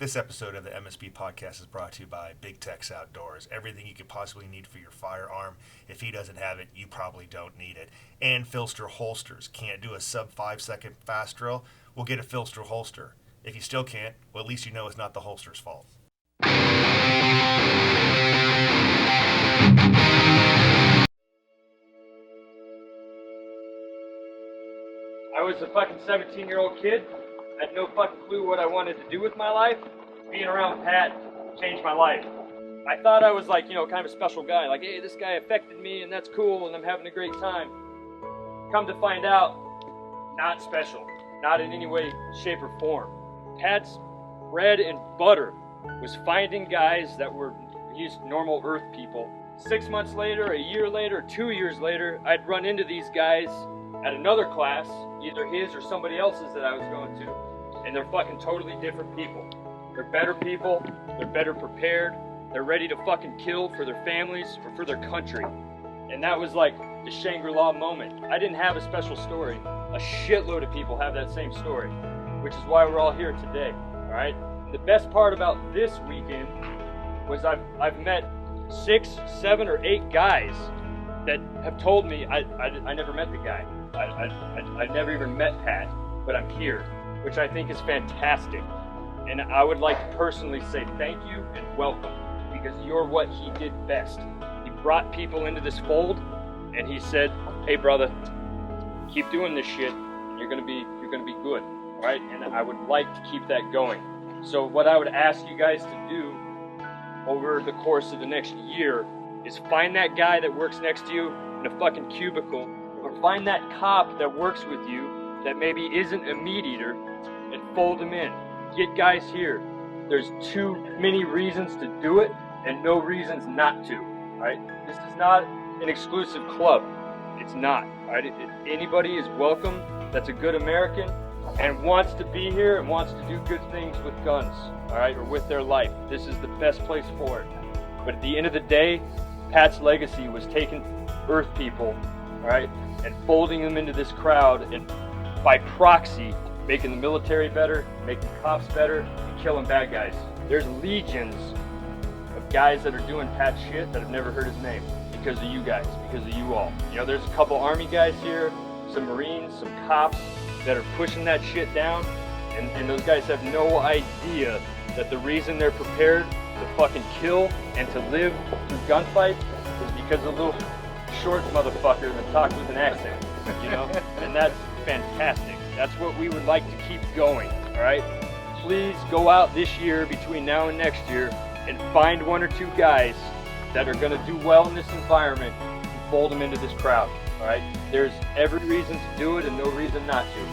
This episode of the MSP podcast is brought to you by Big Tex Outdoors. Everything you could possibly need for your firearm. If he doesn't have it, you probably don't need it. And PHLster holsters. Can't do a sub 5-second fast drill? We'll get a PHLster holster. If you still can't, well, at least you know it's not the holster's fault. I was a fucking 17-year-old kid. I had no fucking clue what I wanted to do with my life. Being around Pat changed my life. I thought I was like, kind of a special guy. Like, hey, this guy affected me and that's cool and I'm having a great time. Come to find out, not special. Not in any way, shape, or form. Pat's bread and butter was finding guys that were just normal Earth people. 6 months later, a year later, 2 years later, I'd run into these guys at another class, either his or somebody else's that I was going to, and they're fucking totally different people. They're better people, they're better prepared, they're ready to fucking kill for their families or for their country. And that was like the Shangri-La moment. I didn't have a special story. A shitload of people have that same story, which is why we're all here today, all right? The best part about this weekend was I've met 6, 7, or 8 guys that have told me I never met the guy. I never even met Pat, but I'm here, which I think is fantastic. And I would like to personally say thank you and welcome, because you're what he did best. He brought people into this fold, and he said, "Hey, brother, keep doing this shit. You're gonna be good, all right?" And I would like to keep that going. So what I would ask you guys to do over the course of the next year is find that guy that works next to you in a fucking cubicle, or find that cop that works with you that maybe isn't a meat eater, and fold them in. Get guys here. There's too many reasons to do it and no reasons not to, right? This is not an exclusive club. It's not, right? Anybody is welcome that's a good American and wants to be here and wants to do good things with guns, all right, or with their life. This is the best place for it. But at the end of the day, Pat's legacy was taking Earth people, all right, and folding them into this crowd, and by proxy, making the military better, making cops better, and killing bad guys. There's legions of guys that are doing Pat shit that have never heard his name because of you guys, because of you all. There's a couple Army guys here, some Marines, some cops that are pushing that shit down, and those guys have no idea that the reason they're prepared to fucking kill and to live through gunfights is because of a little short motherfucker that talks with an accent, and that's fantastic. That's what we would like to keep going, all right? Please go out this year, between now and next year, and find 1 or 2 guys that are going to do well in this environment and fold them into this crowd, all right? There's every reason to do it and no reason not to.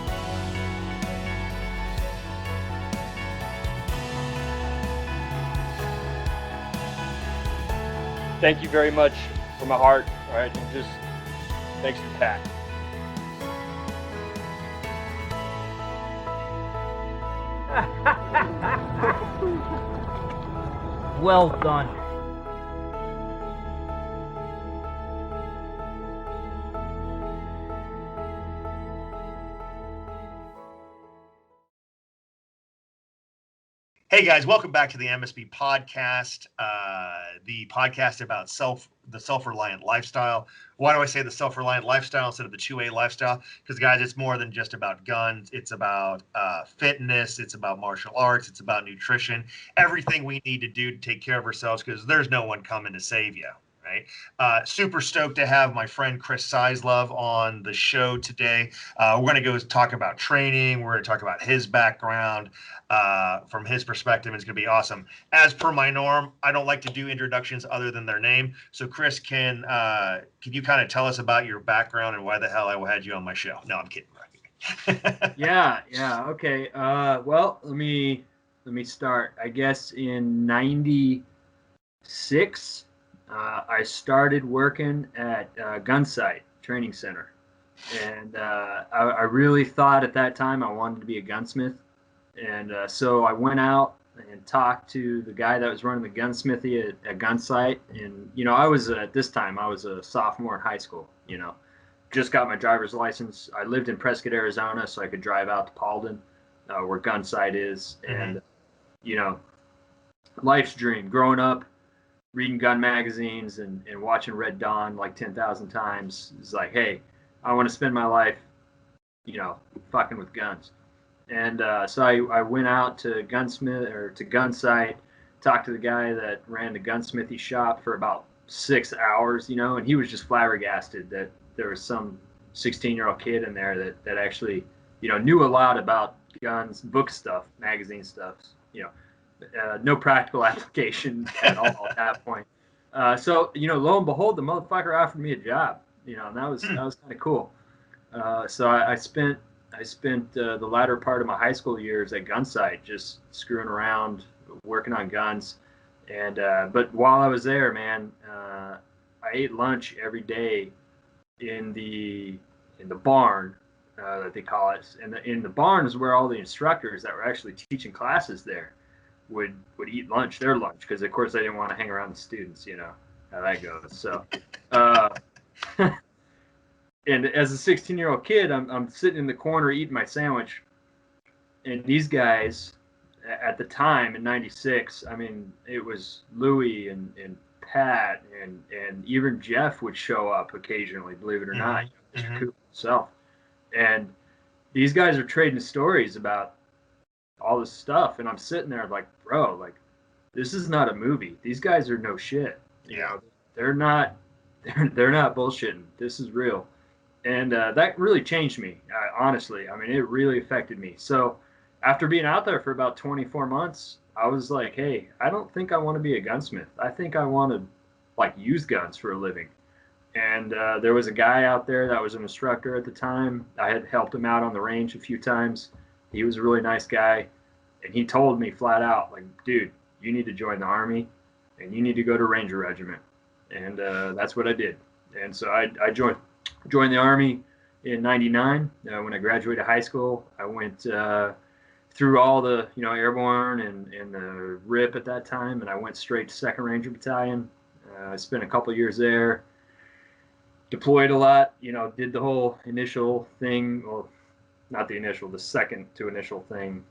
Thank you very much from my heart, all right? And just thanks to Pat. Well done. Hey guys, welcome back to the MSP podcast, the podcast about the self-reliant lifestyle. Why do I say the self-reliant lifestyle instead of the 2A lifestyle? Because guys, it's more than just about guns. It's about fitness. It's about martial arts. It's about nutrition. Everything we need to do to take care of ourselves, because there's no one coming to save you. Right? Super stoked to have my friend Chris Sizelove on the show today. We're going to go talk about training. We're going to talk about his background from his perspective. It's going to be awesome. As per my norm, I don't like to do introductions other than their name. So Chris, can you kind of tell us about your background and why the hell I had you on my show? No, I'm kidding. Yeah. Okay. Well, let me start. I guess in '96. I started working at Gunsight Training Center, and I really thought at that time I wanted to be a gunsmith, and so I went out and talked to the guy that was running the gunsmithy at Gunsight, and I was at this time I was a sophomore in high school, just got my driver's license. I lived in Prescott, Arizona, so I could drive out to Paulden, where Gunsight is, and you know, life's dream. Growing up, reading gun magazines and watching Red Dawn like 10,000 times is like, hey, I want to spend my life, you know, fucking with guns. And so I went out to gunsmith or to gun site, talked to the guy that ran the gunsmithy shop for about 6 hours, you know, and he was just flabbergasted that there was some 16-year-old kid in there that actually, you know, knew a lot about guns, book stuff, magazine stuff, you know, no practical application at all at that point. So, you know, lo and behold, the motherfucker offered me a job, you know, and that was kind of cool. So I spent the latter part of my high school years at gun site, just screwing around, working on guns. And but while I was there, man, I ate lunch every day in the barn, that they call it. And in the barn is where all the instructors that were actually teaching classes there would eat lunch, their lunch, because of course they didn't want to hang around the students, you know how that goes. So and as a 16-year-old kid, I'm sitting in the corner eating my sandwich, and these guys at the time in '96, I mean, it was Louis and Pat and even Jeff would show up occasionally, believe it or not, Mr. Cooper himself. And these guys are trading stories about all this stuff, and I'm sitting there like, bro, like, this is not a movie. These guys are no shit. You know, they're not bullshitting. This is real. And that really changed me, honestly. I mean, it really affected me. So after being out there for about 24 months, I was like, hey, I don't think I want to be a gunsmith. I think I want to, like, use guns for a living. And there was a guy out there that was an instructor at the time. I had helped him out on the range a few times. He was a really nice guy. And he told me flat out, like, dude, you need to join the Army and you need to go to Ranger Regiment. And that's what I did. And so I joined the Army in '99. When I graduated high school, I went through all the, you know, airborne and the RIP at that time, and I went straight to 2nd Ranger Battalion. I spent a couple years there, deployed a lot, you know, did the whole initial thing, or not the initial, the second to initial thing,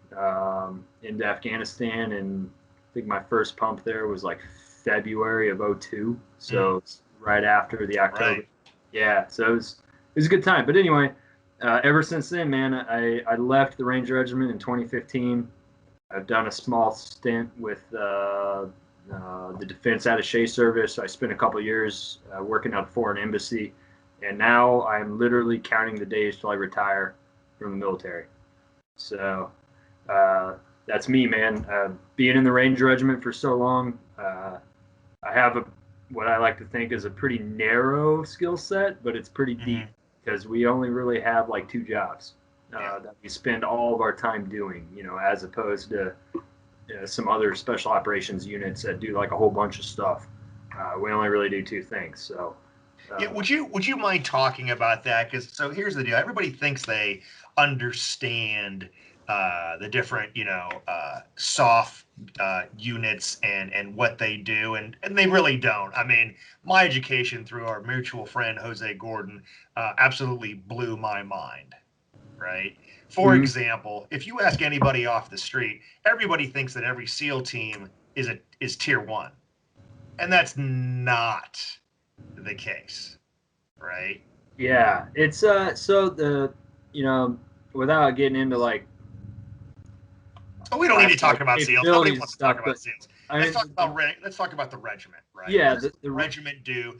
into Afghanistan. And I think my first pump there was like February of '02. So it's right after the October. Right. Yeah. So it was a good time. But anyway, ever since then, man, I left the Ranger Regiment in 2015. I've done a small stint with the Defense Attaché Service. I spent a couple of years working at a foreign embassy, and now I'm literally counting the days till I retire from the military. So that's me, man. Being in the Ranger Regiment for so long, I have what I like to think is a pretty narrow skill set, but it's pretty deep, because we only really have like 2 jobs that we spend all of our time doing, you know, as opposed to some other special operations units that do like a whole bunch of stuff. We only really do 2 things. So would you mind talking about that? Because so here's the deal: everybody thinks they understand the different, you know, soft units and what they do, and they really don't. I mean, my education through our mutual friend Jose Gordon absolutely blew my mind. Right? For example, if you ask anybody off the street, everybody thinks that every SEAL team is tier 1, and that's not the case, right? Yeah, it's so the, you know, without getting into like, oh, we don't need to talk about SEALs. Nobody wants to talk about SEALs. Let's talk about the regiment, right? Yeah, the regiment do,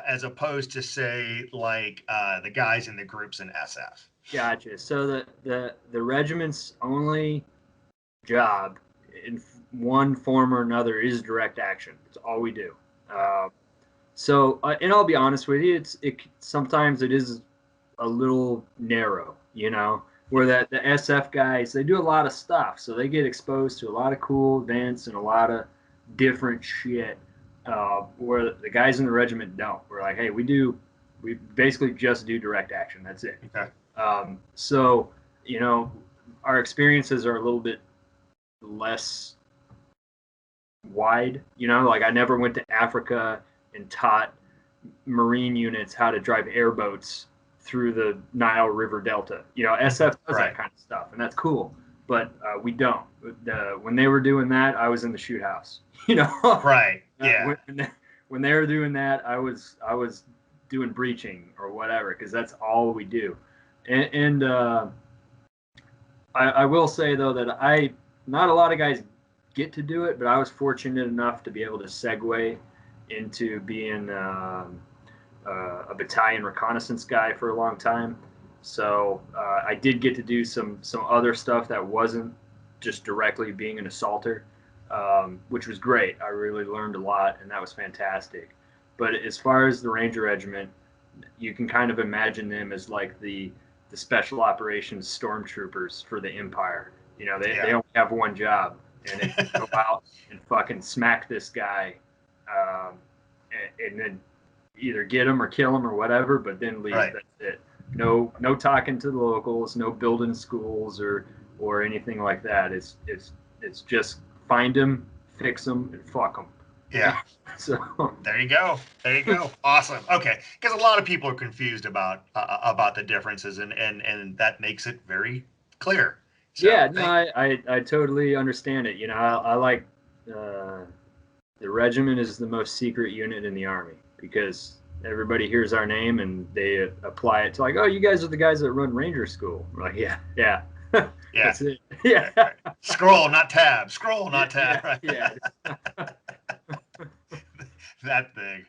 as opposed to say like the guys in the groups in SF. Gotcha. So the regiment's only job in one form or another is direct action. It's all we do. So and I'll be honest with you, sometimes it is a little narrow, you know, where the SF guys, they do a lot of stuff, so they get exposed to a lot of cool events and a lot of different shit, where the guys in the regiment don't. We're like, hey, we basically just do direct action. That's it. Okay. So, you know, our experiences are a little bit less wide, you know, like I never went to Africa and taught Marine units how to drive airboats through the Nile River Delta. You know, SF does that kind of stuff, and that's cool. but we don't. When they were doing that, I was in the shoot house. Right. Yeah. When they were doing that, I was doing breaching or whatever, because that's all we do. And I will say though that not a lot of guys get to do it, but I was fortunate enough to be able to segue into being a battalion reconnaissance guy for a long time. So I did get to do some other stuff that wasn't just directly being an assaulter, which was great. I really learned a lot, and that was fantastic. But as far as the Ranger Regiment, you can kind of imagine them as like the special operations stormtroopers for the Empire. They only have one job, and it's go out and fucking smack this guy, and then either get him or kill him or whatever, but then leave. Right. That's it. No talking to the locals, no building schools or anything like that. It's just find him, fix him, and fuck him. Yeah. So there you go. Awesome. Okay, because a lot of people are confused about the differences, and that makes it very clear. So, yeah, no, I totally understand it. I like the regiment is the most secret unit in the Army, because everybody hears our name and they apply it to like, oh, you guys are the guys that run Ranger School. We're like, yeah. Yeah. That's it. Yeah. Right. Scroll, not tab. Scroll, not tab. Right. Yeah. That thing.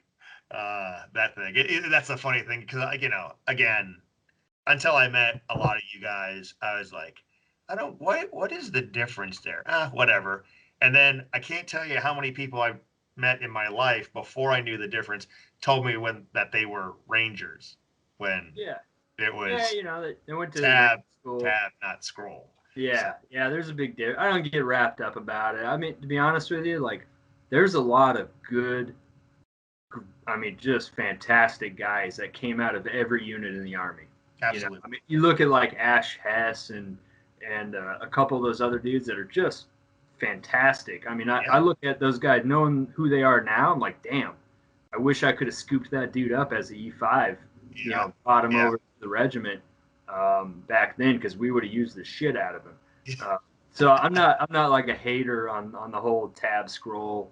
That's the funny thing, because again, until I met a lot of you guys, I was like, what is the difference there? Whatever. And then I can't tell you how many people I've met in my life before I knew the difference told me that they were Rangers when it was they went to tab, school. tab, not scroll. Yeah, there's a big difference. I don't get wrapped up about it. I mean, to be honest with you, like, there's a lot of good, just fantastic guys that came out of every unit in the Army. Absolutely. You look at like Ash Hess and a couple of those other dudes that are just fantastic. I look at those guys, knowing who they are now, I'm like, damn, I wish I could have scooped that dude up as a E5, brought him over to the regiment back then, because we would have used the shit out of him. So I'm not like a hater on the whole tab scroll.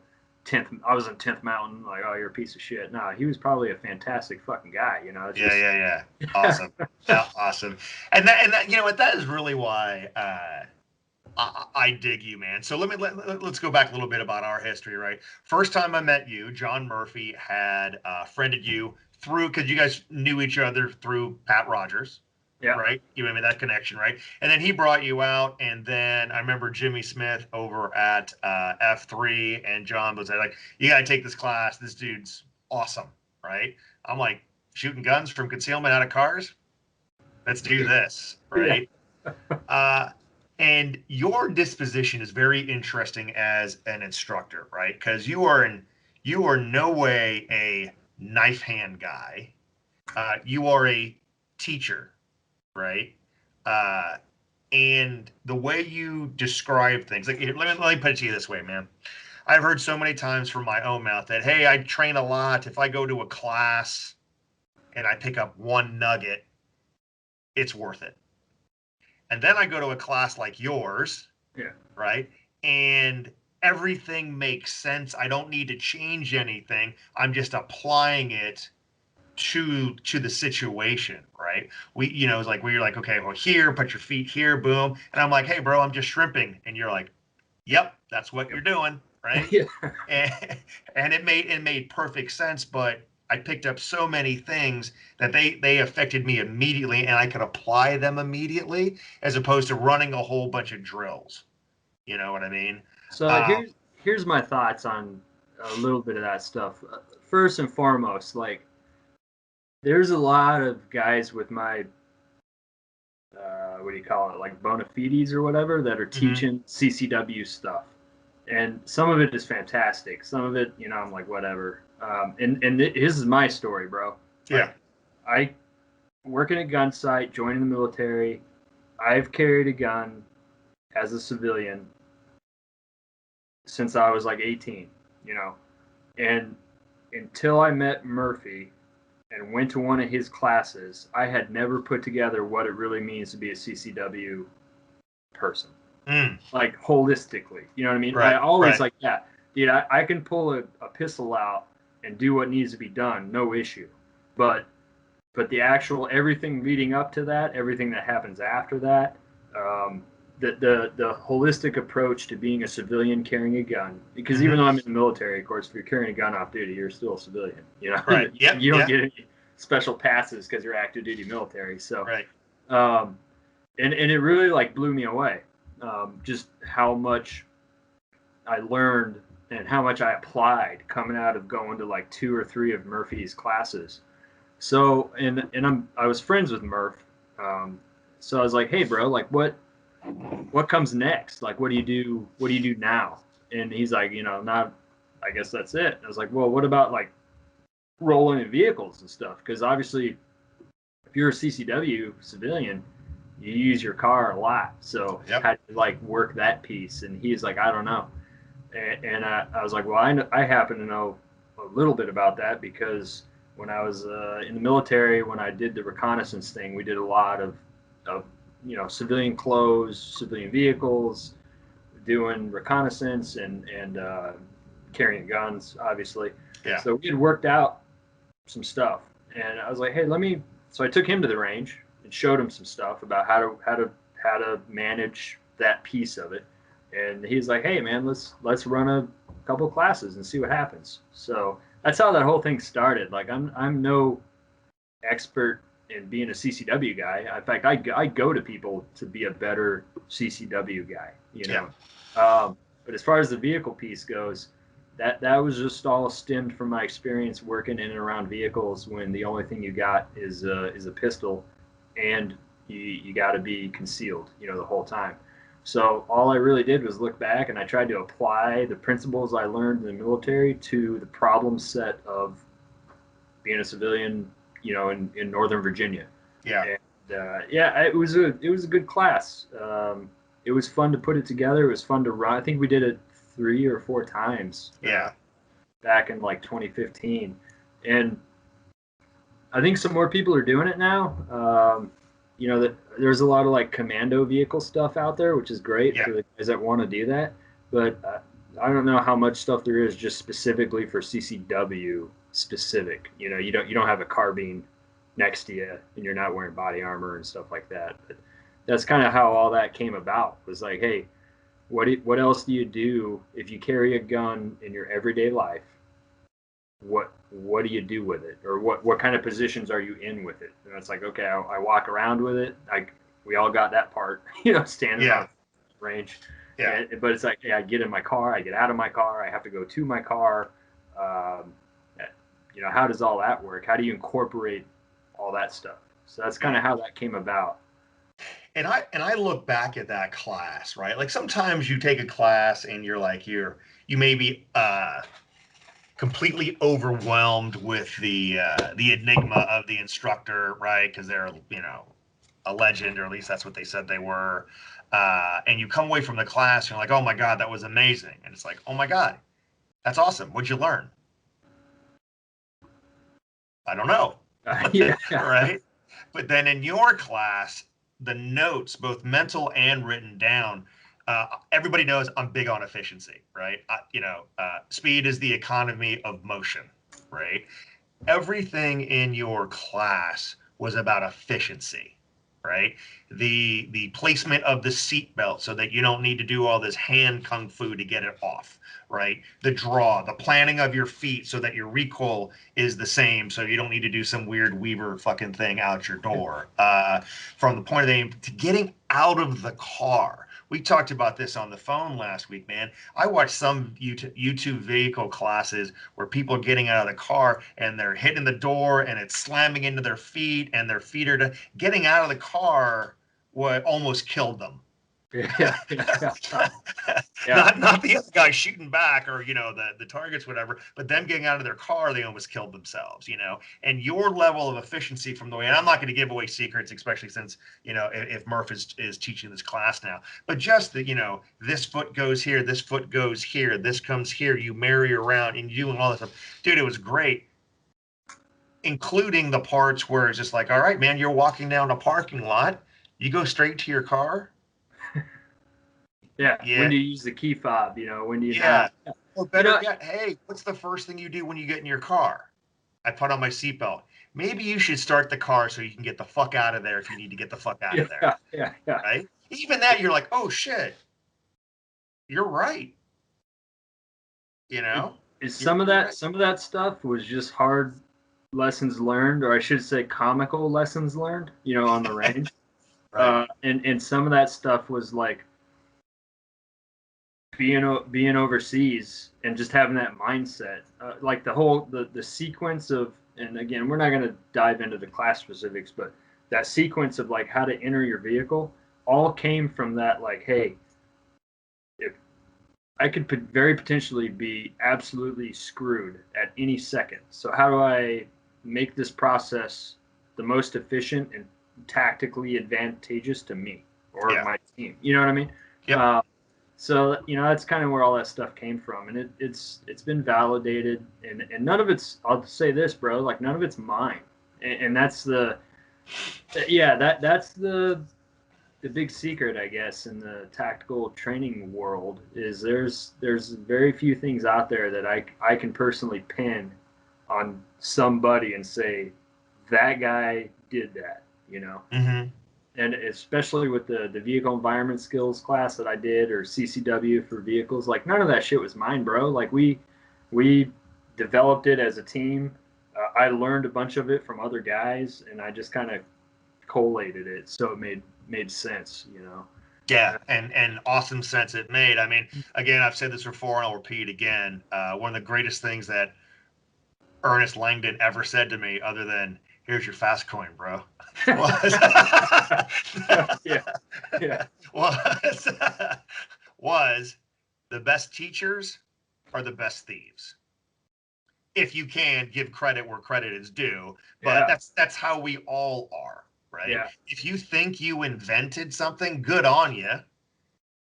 I was in 10th Mountain, like, oh, you're a piece of shit. No, he was probably a fantastic fucking guy. Yeah. Awesome. Awesome. And that that is really why I dig you, man. So let's go back a little bit about our history, right? First time I met you, John Murphy had friended you because you guys knew each other through Pat Rogers. Yeah. Right. You made that connection, right? And then he brought you out, and then I remember Jimmy Smith over at F3, and John was like, "You got to take this class. This dude's awesome." Right? I'm like, shooting guns from concealment out of cars. Let's do this, right? Yeah. And your disposition is very interesting as an instructor, right? Because you are no way a knife hand guy. You are a teacher. Right. And the way you describe things, like, let me put it to you this way, man. I've heard so many times from my own mouth that, hey, I train a lot. If I go to a class and I pick up one nugget, it's worth it. And then I go to a class like yours. Yeah. Right. And everything makes sense. I don't need to change anything. I'm just applying it to the situation, right? It's like, where you're like, okay, well, here, put your feet here, boom. And I'm like, hey, bro, I'm just shrimping. And you're like, yep, that's what you're doing, right? Yeah. And it made perfect sense, but I picked up so many things that they affected me immediately, and I could apply them immediately, as opposed to running a whole bunch of drills. You know what I mean? So here's my thoughts on a little bit of that stuff. First and foremost, like, there's a lot of guys with my, like bona fides or whatever, that are teaching CCW stuff. And some of it is fantastic. Some of it, I'm like, whatever. And this is my story, bro. Yeah. I working at gun site, joining the military. I've carried a gun as a civilian since I was like 18, and until I met Murphy and went to one of his classes, I had never put together what it really means to be a CCW person. like holistically. You know what I mean? Right, I always right. like, yeah, dude, I can pull a pistol out and do what needs to be done, no issue. But the actual everything leading up to that, everything that happens after that, um, the holistic approach to being a civilian carrying a gun. Because even though I'm in the military, of course, if you're carrying a gun off duty, you're still a civilian. You know, Right. Yep. you don't Yep. get any special passes because you're active duty military. So, Right. And it really like blew me away, just how much I learned and how much I applied coming out of going to like 2 or 3 of Murphy's classes. So I was friends with Murph, so I was like, hey bro, like what comes next? Like what do you do? What do you do now? And he's like, not. I guess that's it. And I was like, well, what about like rolling in vehicles and stuff? Because obviously, if you're a CCW civilian, you use your car a lot. So how do you like work that piece? And he's like, I don't know. And I was like, well, I happen to know a little bit about that because when I was in the military, when I did the reconnaissance thing, we did a lot of civilian clothes, civilian vehicles, doing reconnaissance and carrying guns, obviously. Yeah. So we had worked out some stuff, and I was like, hey, So I took him to the range and showed him some stuff about how to manage that piece of it. And he's like, hey man, let's run a couple classes and see what happens. So that's how that whole thing started. Like I'm no expert in being a CCW guy. In fact, I go to people to be a better CCW guy, but as far as the vehicle piece goes, that was just all stemmed from my experience working in and around vehicles when the only thing you got is a pistol, and you got to be concealed, the whole time. So all I really did was look back and I tried to apply the principles I learned in the military to the problem set of being a civilian, in Northern Virginia. Yeah. And it was a good class. It was fun to put it together. It was fun to run. I think we did it 3 or 4 times. Yeah. Back in like 2015, and I think some more people are doing it now. That there's a lot of like commando vehicle stuff out there, which is great for the guys that want to do that. But I don't know how much stuff there is just specifically for CCW specific. You don't have a carbine next to you, and you're not wearing body armor and stuff like that. But that's kind of how all that came about. Was like, hey, what else do you do if you carry a gun in your everyday life? What do you do with it, or what kind of positions are you in with it? And it's like, okay, I walk around with it. Like we all got that part, standing on range. Yeah. But it's like, I get in my car, I get out of my car, I have to go to my car. How does all that work? How do you incorporate all that stuff? So that's kind of how that came about. And I look back at that class, right? Like sometimes you take a class and you're like you may be completely overwhelmed with the enigma of the instructor, right? Because they're a legend, or at least that's what they said they were. And you come away from the class and you're like, oh my God, that was amazing. And it's like, oh my God, that's awesome. What'd you learn? I don't know. Right? But then in your class, the notes, both mental and written down, everybody knows I'm big on efficiency, right? Speed is the economy of motion, right? Everything in your class was about efficiency, right? The placement of the seatbelt so that you don't need to do all this hand kung fu to get it off, right? The draw, the planning of your feet so that your recoil is the same, so you don't need to do some weird Weaver fucking thing out your door. From the point of aim to getting out of the car. We talked about this on the phone last week, man. I watched some YouTube vehicle classes where people are getting out of the car and they're hitting the door and it's slamming into their feet, and their feet are getting out of the car what almost killed them. Yeah. Not the other guy shooting back, or the targets, whatever, but them getting out of their car, they almost killed themselves. And your level of efficiency from the way, and I'm not going to give away secrets, especially since if Murph is teaching this class now, but just that this foot goes here, this foot goes here, this comes here, you marry around and you doing all this stuff, dude. It was great, including the parts where it's just like, all right, man, you're walking down a parking lot, you go straight to your car. Yeah. Yeah. When do you use the key fob? You know, when do you Yeah. not? Or better yet, hey, what's the first thing you do when you get in your car? I put on my seatbelt. Maybe you should start the car so you can get the fuck out of there if you need to get the fuck out of there. Yeah. Right? Even that, you're like, oh shit, you're right. You know? Is You're right. some of that stuff was just hard lessons learned, or I should say comical lessons learned, you know, on the range. Right. And some of that stuff was like being overseas and just having that mindset, like the sequence of, and again, we're not going to dive into the class specifics, but that sequence of like how to enter your vehicle all came from that, like, hey, if I could very potentially be absolutely screwed at any second, so how do I make this process the most efficient and tactically advantageous to me or my team? You know what I mean? Yep. So, you know, that's kind of where all that stuff came from, and it's been validated, and none of it's, I'll say this, bro, like none of it's mine, and that's that's the big secret, I guess, in the tactical training world is there's very few things out there that I can personally pin on somebody and say that guy did that, you know. Mm-hmm. And especially with the vehicle environment skills class that I did, or CCW for vehicles, like none of that shit was mine, bro. Like we developed it as a team. I learned a bunch of it from other guys, and I just kind of collated it so it made sense, you know. Yeah, and awesome sense it made. I mean, again, I've said this before and I'll repeat again. One of the greatest things that Ernest Langdon ever said to me, other than "Here's your fast coin, bro," was Yeah. was was the best teachers are the best thieves. If you can give credit where credit is due, but Yeah. that's how we all are, right? Yeah. If you think you invented something, good on you,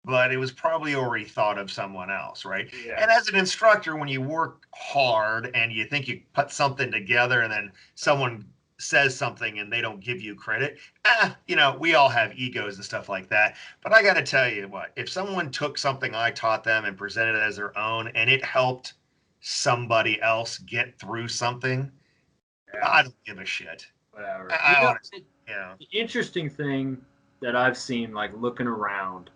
but it was probably already thought of someone else, right? Yeah. And as an instructor, when you work hard and you think you put something together and then someone says something and they don't give you credit, you know, we all have egos and stuff like that. But I got to tell you what, if someone took something I taught them and presented it as their own and it helped somebody else get through something, Yeah. I don't give a shit. Whatever. I honestly, The interesting thing that I've seen, like looking around,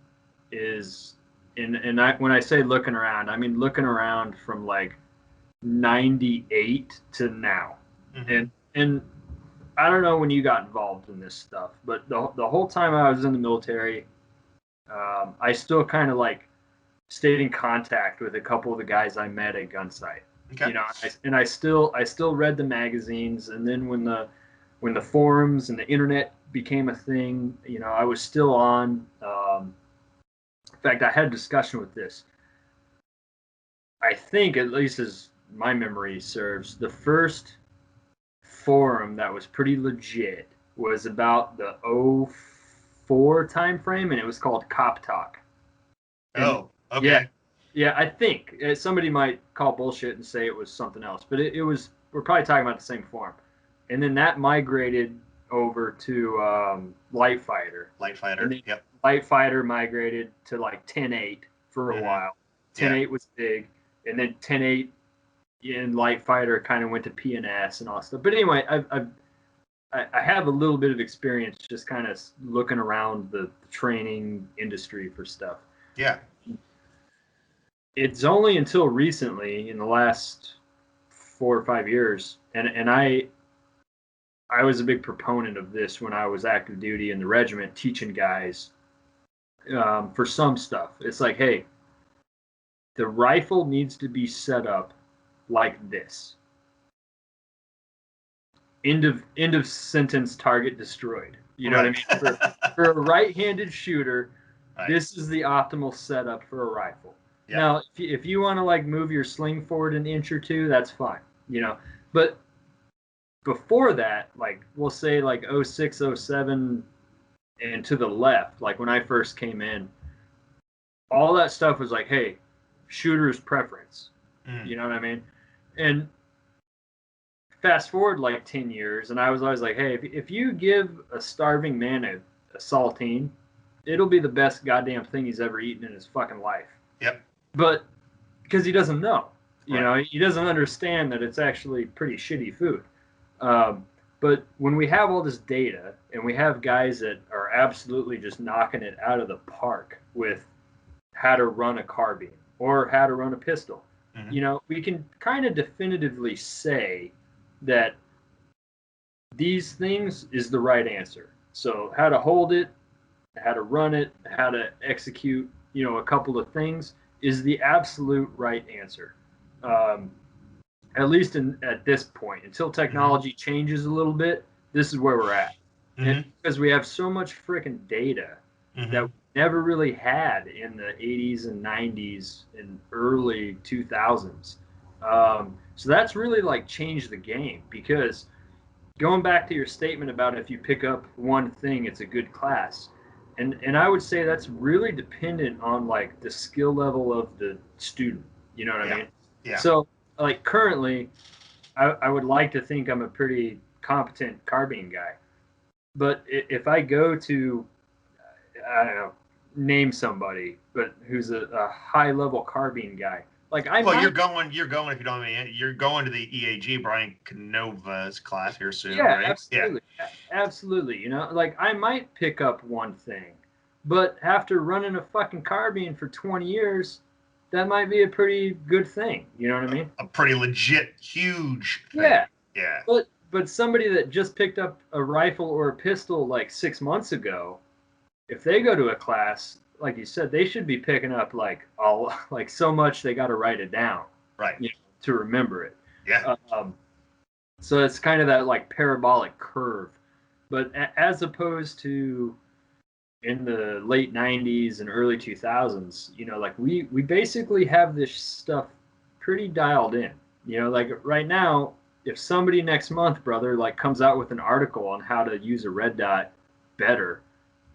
is, and when I say looking around, I mean looking around from like 98 to now. Mm-hmm. And I don't know when you got involved in this stuff, but the whole time I was in the military, I still kind of like stayed in contact with a couple of the guys I met at Gunsight. Okay. You know, I still read the magazines, and then when the forums and the internet became a thing, you know, I was still on. In fact, I had a discussion with this. I think, at least as my memory serves, the first forum that was pretty legit was about the '04 time frame, and it was called Cop Talk. And Oh, okay. yeah, I think somebody might call bullshit and say it was something else, but it was. We're probably talking about the same forum. And then that migrated over to Light Fighter. Light Fighter. Yep. Light Fighter migrated to like 10.8 for a while. 10.8 was big, and then 10.8 in Light Fighter kind of went to PNS and all that stuff. But anyway, I have a little bit of experience just kind of looking around the training industry for stuff. Yeah. It's only until recently, in the last 4 or 5 years, and I was a big proponent of this when I was active duty in the regiment, teaching guys for some stuff. It's like, hey, the rifle needs to be set up like this. End of sentence. Target destroyed. You know what I mean? For a right-handed shooter, this is the optimal setup for a rifle. Yep. Now, if you want to like move your sling forward an inch or two, that's fine. You know, but before that, like we'll say like 06, 07 and to the left, like when I first came in, all that stuff was like, hey, shooter's preference. You know what I mean? And fast forward like 10 years, and I was always like, hey, if you give a starving man a saltine, it'll be the best goddamn thing he's ever eaten in his fucking life. Yep. But because he doesn't know, you Right. know, he doesn't understand that it's actually pretty shitty food. But when we have all this data and we have guys that are absolutely just knocking it out of the park with how to run a carbine or how to run a pistol, Mhm. you know, we can kind of definitively say that these things is the right answer. So how to hold it, how to run it, how to execute, you know, a couple of things is the absolute right answer. At least at this point, until technology changes a little bit, this is where we're at. And because we have so much freaking data that we never really had in the 80s and 90s and early 2000s. So that's really like changed the game, because going back to your statement about if you pick up one thing, it's a good class. And I would say that's really dependent on like the skill level of the student. You know what I mean? Yeah. So like currently, I would like to think I'm a pretty competent carbine guy. But if I go to, I don't know, name somebody, but who's a high level carbine guy, like you're going if you don't mean, you're going to the EAG Brian Canova's class here soon, yeah, right? absolutely, absolutely. You know, like I might pick up one thing, but after running a fucking carbine for 20 years, that might be a pretty good thing. You know what I mean? A pretty legit, huge thing. Yeah. Yeah. But somebody that just picked up a rifle or a pistol like 6 months ago, if they go to a class, like you said, they should be picking up like so much they got to write it down, right? You know, to remember it. Yeah. So it's kind of that like parabolic curve, but as opposed to in the late 90s and early 2000s, you know, like we basically have this stuff pretty dialed in. You know, like right now, if somebody next month, brother, like comes out with an article on how to use a red dot better,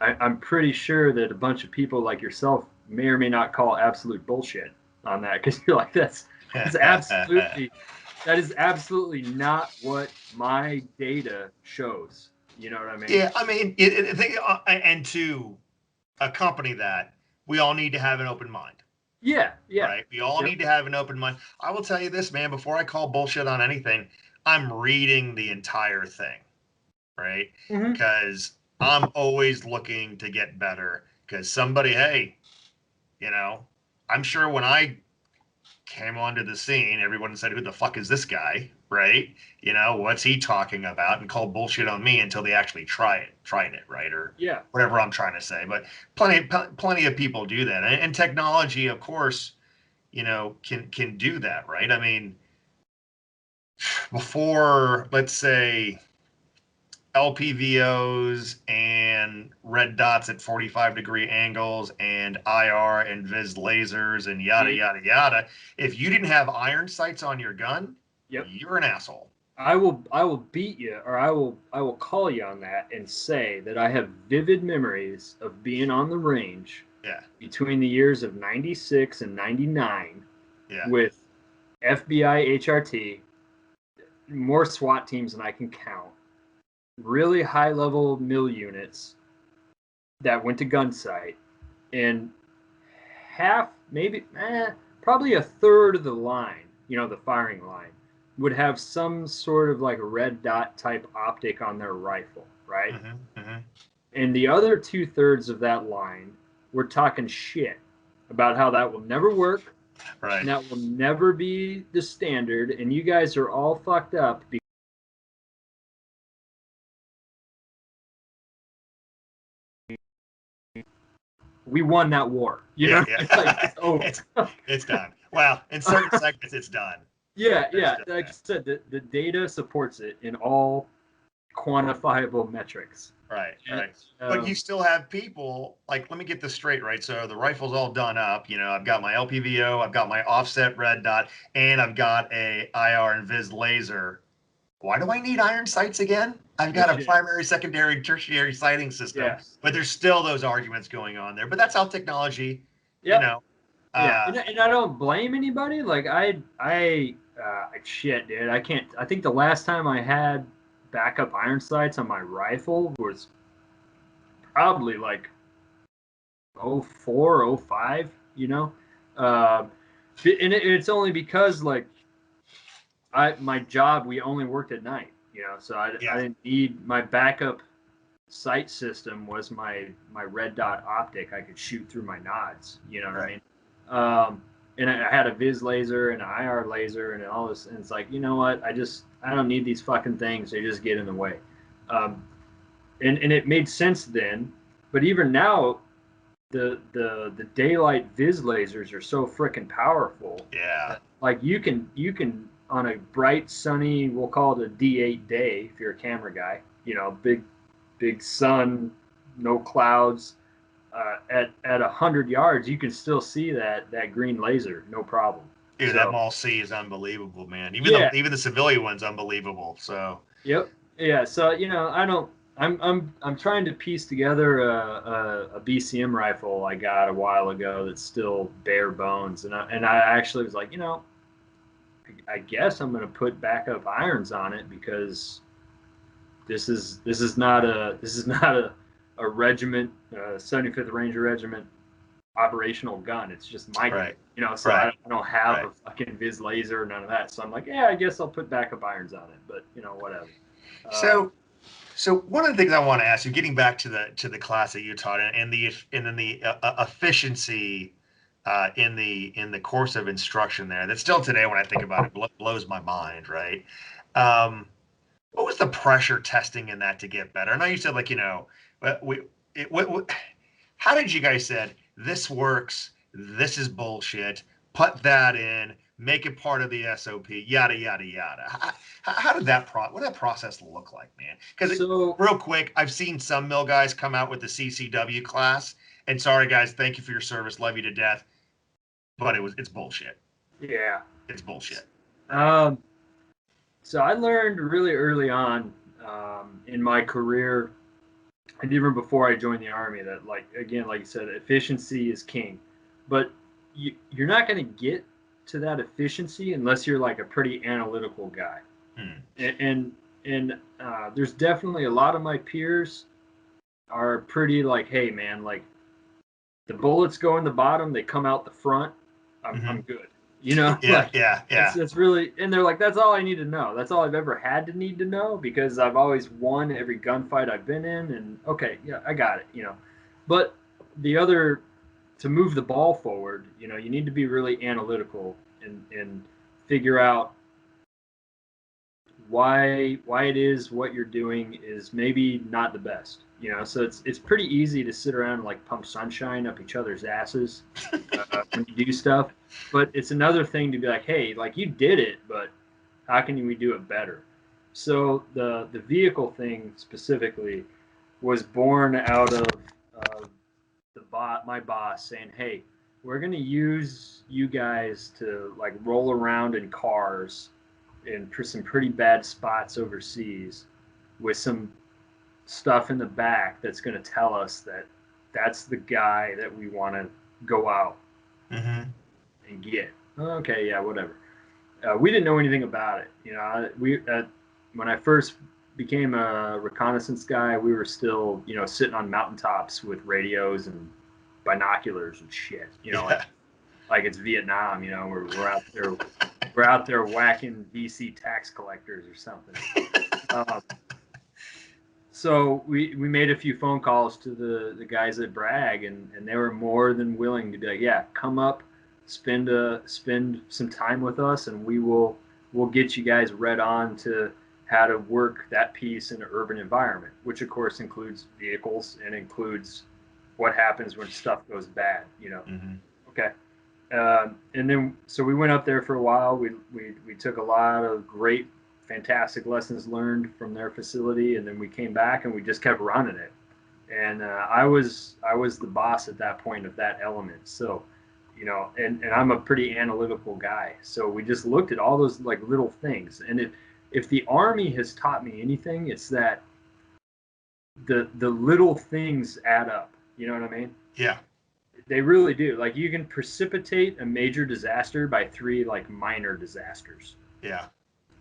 I'm pretty sure that a bunch of people like yourself may or may not call absolute bullshit on that, because you're like, that's absolutely that is absolutely not what my data shows. You know what I mean? Yeah, I mean, and to accompany that, we all need to have an open mind. Yeah, yeah. Right? We all need to have an open mind. I will tell you this, man, before I call bullshit on anything, I'm reading the entire thing, right? Because I'm always looking to get better. Because somebody, hey, you know, I'm sure when I came onto the scene, everyone said, "Who the fuck is this guy?" Right? You know, what's he talking about? And called bullshit on me until they actually tried it, right? Or whatever I'm trying to say. But plenty of people do that, and technology, of course, you know, can do that, right? I mean, before, let's say, LPVOs and red dots at 45-degree angles and IR and vis lasers and yada yada yada, if you didn't have iron sights on your gun, you're an asshole. I will beat you, or I will call you on that and say that I have vivid memories of being on the range between the years of 96 and 99 with FBI HRT, more SWAT teams than I can count, really high level mill units that went to gun sight, and half, maybe probably a third of the line, you know, the firing line, would have some sort of like a red dot type optic on their rifle, right? And the other 2/3 of that line were talking shit about how that will never work, right? And that will never be the standard, and you guys are all fucked up. We won that war. You know? Like, it's over. It's done. Well, in certain segments, it's done. Yeah. Like I said, the data supports it in all quantifiable metrics. Right. But you still have people, like, let me get this straight, right? So the rifle's all done up. You know, I've got my LPVO, I've got my offset red dot, and I've got a IR and vis laser. Why do I need iron sights again? I've got a primary, secondary, tertiary sighting system. But there's still those arguments going on there. But that's how technology, you know. And I don't blame anybody. Like shit, dude. I think the last time I had backup iron sights on my rifle was probably like 04, 05, you know. And it's only because like my job, we only worked at night, you know, so I didn't need my backup sight system was my red dot optic. I could shoot through my nods, you know what I mean? And I had a Viz laser and an IR laser and all this, and it's like, you know what? I don't need these fucking things. They just get in the way. And it made sense then, but even now, the daylight Viz lasers are so freaking powerful. Yeah. Like you can on a bright sunny, we'll call it a D8 day if you're a camera guy, you know, big sun, no clouds. At 100 yards, you can still see that green laser, no problem. Dude, so, that Mall C is unbelievable, man. Even the civilian one's unbelievable. So. Yep. Yeah. So you know, I'm trying to piece together a BCM rifle I got a while ago that's still bare bones, and I actually was like, you know, I guess I'm gonna put backup irons on it because this is not a regiment, 75th Ranger Regiment operational gun. It's just my gun, you know. So I don't have a fucking Viz laser or none of that. So I'm like, yeah, I guess I'll put backup irons on it. But you know, whatever. So one of the things I want to ask you, getting back to the class that you taught and the efficiency in the course of instruction there, that still today when I think about it blows my mind, right? What was the pressure testing in that to get better? I know you said like, you know, how did you guys said this works, this is bullshit, put that in, make it part of the SOP, yada yada yada. How did what did that process look like, man? Because real quick, I've seen some mill guys come out with the CCW class, and sorry guys, thank you for your service, love you to death, but it's bullshit. Yeah, it's bullshit. So I learned really early on in my career, and even before I joined the Army, that like you said, efficiency is king. But you're not going to get to that efficiency unless you're like a pretty analytical guy. And there's definitely a lot of my peers are pretty like, hey man, like the bullets go in the bottom, they come out the front. I'm good. You know, yeah. It's really, and they're like, that's all I need to know. That's all I've ever had to need to know because I've always won every gunfight I've been in. And okay, yeah, I got it. You know, but to move the ball forward, you know, you need to be really analytical and figure out why it is what you're doing is maybe not the best. You know, so it's pretty easy to sit around and like pump sunshine up each other's asses when you do stuff. But it's another thing to be like, hey, like you did it, but how can we do it better? So the vehicle thing specifically was born out of my boss saying, hey, we're going to use you guys to like roll around in cars in some pretty bad spots overseas with some stuff in the back that's going to tell us that that's the guy that we want to go out and get. Okay, yeah, whatever. We didn't know anything about it. You know, when I first became a reconnaissance guy, we were still, you know, sitting on mountaintops with radios and binoculars and shit. You know, like it's Vietnam. You know, we're out there whacking BC tax collectors or something. So we made a few phone calls to the guys at Bragg, and they were more than willing to be like, yeah, come up, spend some time with us, and we'll get you guys read on to how to work that piece in an urban environment, which of course includes vehicles and includes what happens when stuff goes bad, you know. Okay. And then so we went up there for a while. We took a lot of great, fantastic lessons learned from their facility, and then we came back and we just kept running it. And I was the boss at that point of that element. So, you know, and I'm a pretty analytical guy. So we just looked at all those like little things. And if the Army has taught me anything, it's that the little things add up. You know what I mean? Yeah. They really do. Like you can precipitate a major disaster by 3 like minor disasters. Yeah.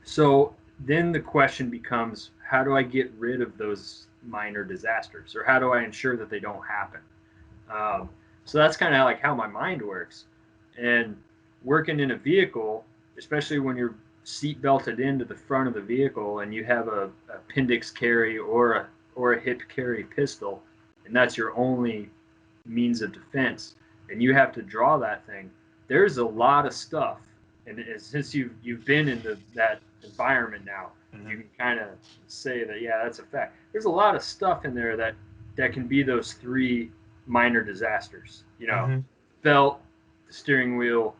So then the question becomes, how do I get rid of those minor disasters, or how do I ensure that they don't happen? So that's kind of like how my mind works. And working in a vehicle, especially when you're seat belted into the front of the vehicle and you have a appendix carry or a hip carry pistol, and that's your only means of defense, and you have to draw that thing. There's a lot of stuff, and since you've been in that environment now, you can kind of say that, yeah, that's a fact. There's a lot of stuff in there that can be those three minor disasters. Belt, the steering wheel,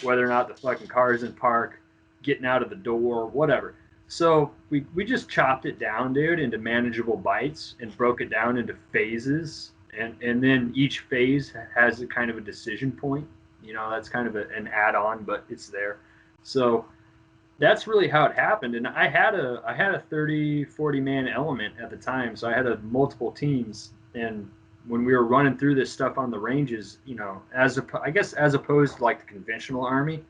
whether or not the fucking car is in park, getting out of the door, whatever. So we just chopped it down, dude, into manageable bites and broke it down into phases. And then each phase has a kind of a decision point. That's kind of an add-on, but it's there. So that's really how it happened. And I had a 30, 40 man element at the time. So I had multiple teams. And when we were running through this stuff on the ranges, I guess as opposed to like the conventional Army,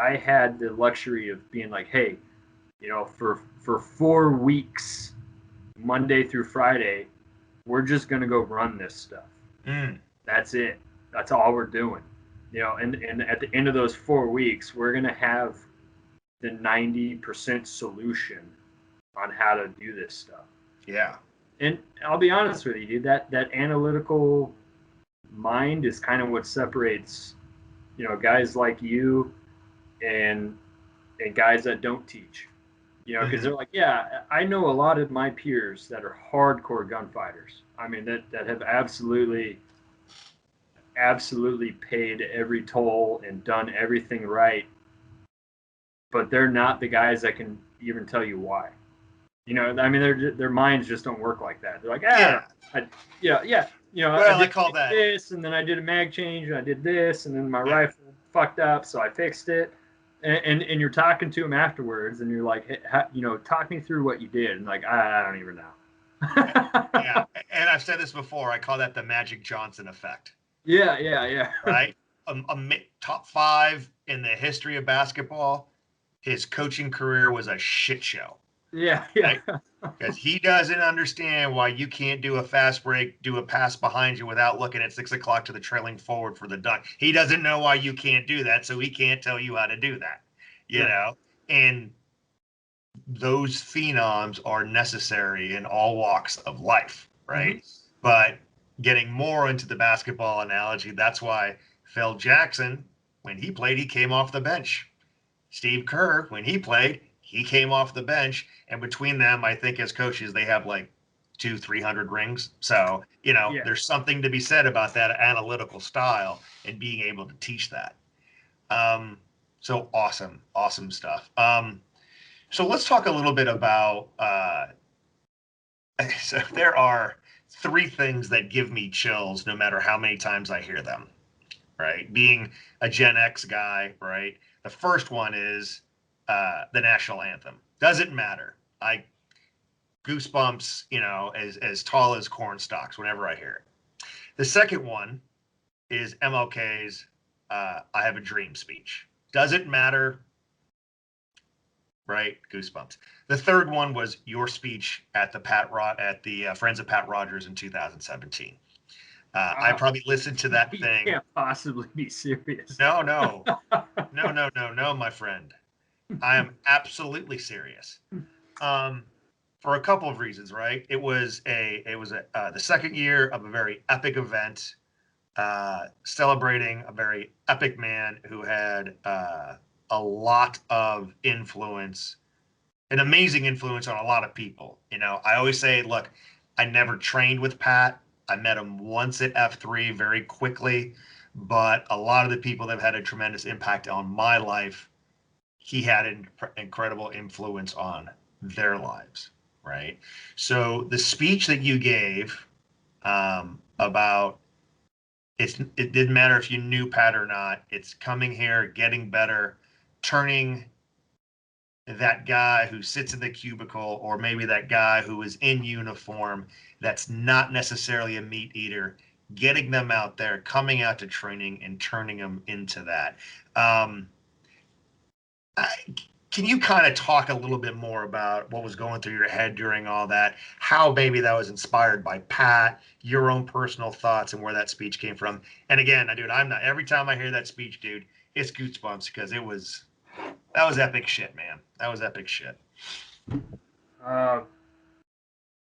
I had the luxury of being like, hey, for 4 weeks, Monday through Friday, we're just going to go run this stuff. That's it. That's all we're doing. And at the end of those 4 weeks, we're going to have the 90% solution on how to do this stuff. Yeah. And I'll be honest with you, dude, that analytical mind is kind of what separates, guys like you and guys that don't teach. Because they're like, yeah, I know a lot of my peers that are hardcore gunfighters. I mean, that have absolutely paid every toll and done everything right. But they're not the guys that can even tell you why. I mean, their minds just don't work like that. They're like, yeah. Well, I call that this, and then I did a mag change, and I did this, and then my rifle fucked up, so I fixed it. And you're talking to them afterwards, and you're like, hey, talk me through what you did. And like, I don't even know. Yeah, and I've said this before. I call that the Magic Johnson effect. Yeah. Right? Top 5 in the history of basketball. His coaching career was a shit show. Yeah. Right? Because he doesn't understand why you can't do a fast break, do a pass behind you without looking at 6 o'clock to the trailing forward for the dunk. He doesn't know why you can't do that, so he can't tell you how to do that. You know? And those phenoms are necessary in all walks of life, right? But getting more into the basketball analogy, that's why Phil Jackson, when he played, he came off the bench. Steve Kerr, when he played, he came off the bench. And between them, I think as coaches, they have like 200-300 rings. So, there's something to be said about that analytical style and being able to teach that. So awesome stuff. So let's talk a little bit about, so there are 3 things that give me chills no matter how many times I hear them, right? Being a Gen X guy, right? The first one is the national anthem. Doesn't matter. I goosebumps, as tall as corn stalks whenever I hear it. The second one is MLK's I Have a Dream speech. Doesn't matter. Right, goosebumps. The third one was your speech at the Friends of Pat Rogers in 2017. I probably listened to that thing. You can't possibly be serious. No, my friend. I am absolutely serious. For a couple of reasons, right? It was the second year of a very epic event, celebrating a very epic man who had a lot of influence, an amazing influence on a lot of people. I always say, look, I never trained with Pat. I met him once at F3 very quickly, but a lot of the people that have had a tremendous impact on my life, he had an incredible influence on their lives, right? So the speech that you gave about it didn't matter if you knew Pat or not, it's coming here, getting better, turning that guy who sits in the cubicle, or maybe that guy who is in uniform that's not necessarily a meat eater, getting them out there, coming out to training and turning them into that. can you kind of talk a little bit more about what was going through your head during all that? How maybe that was inspired by Pat, your own personal thoughts, and where that speech came from? And again, dude, I'm not. Every time I hear that speech, dude, it's goosebumps because that was epic shit, man. That was epic shit.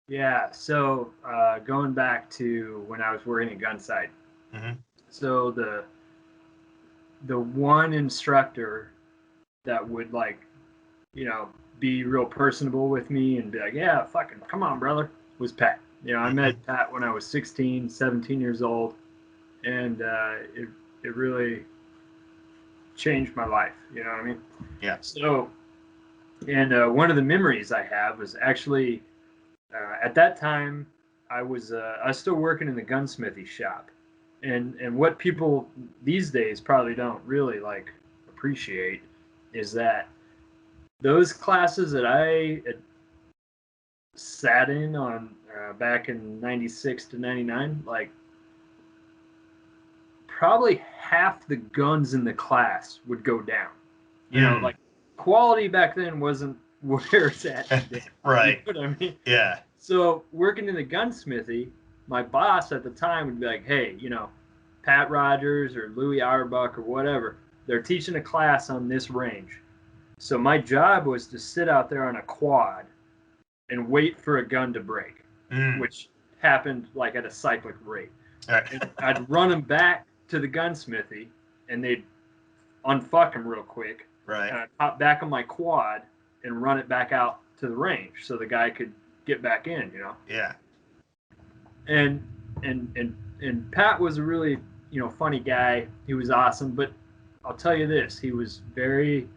Yeah. So going back to when I was working at Gunsight, so the one instructor that would like, be real personable with me and be like, yeah, fucking come on, brother, was Pat. I met Pat when I was 16, 17 years old, and it really changed my life. You know what I mean? Yeah. So, and one of the memories I have was actually at that time I was still working in the gunsmithy shop, and what people these days probably don't really like appreciate is that those classes that I sat in on back in 96 to 99, like probably half the guns in the class would go down. Like quality back then wasn't where it's at today. Right. You know what I mean? Yeah. So working in the gunsmithy, my boss at the time would be like, hey, Pat Rogers or Louis Auerbach or whatever, they're teaching a class on this range. So my job was to sit out there on a quad and wait for a gun to break, which happened like at a cyclic rate. Right. And I'd run them back to the gunsmithy, and they'd unfuck them real quick. Right. And I'd hop back on my quad and run it back out to the range so the guy could get back in. Yeah. And Pat was a really funny guy. He was awesome, but I'll tell you this: he was very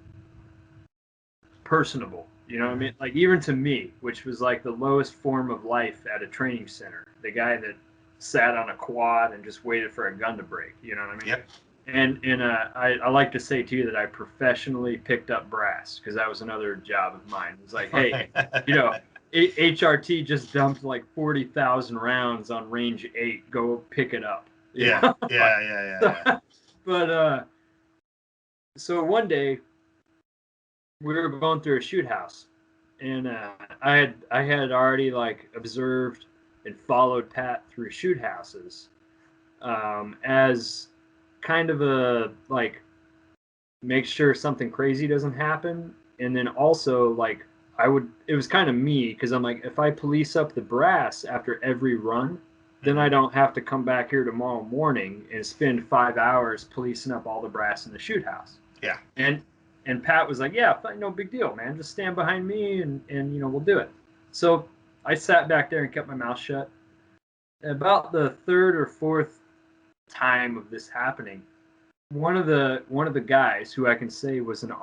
personable. You know what I mean? Like even to me, which was like the lowest form of life at a training center, the guy that sat on a quad and just waited for a gun to break. You know what I mean? Yep. And I like to say to you that I professionally picked up brass because that was another job of mine. It was like, hey, HRT just dumped like 40,000 rounds on range 8. Go pick it up. Yeah. Yeah. But so one day we were going through a shoot house, and I had already like observed and followed Pat through shoot houses as kind of a like make sure something crazy doesn't happen, and then also like it was kind of me because I'm like, if I police up the brass after every run, then I don't have to come back here tomorrow morning and spend 5 hours policing up all the brass in the shoot house. Yeah. And Pat was like, yeah, no big deal, man. Just stand behind me and we'll do it. So I sat back there and kept my mouth shut. About the third or fourth time of this happening, one of the guys who I can say was an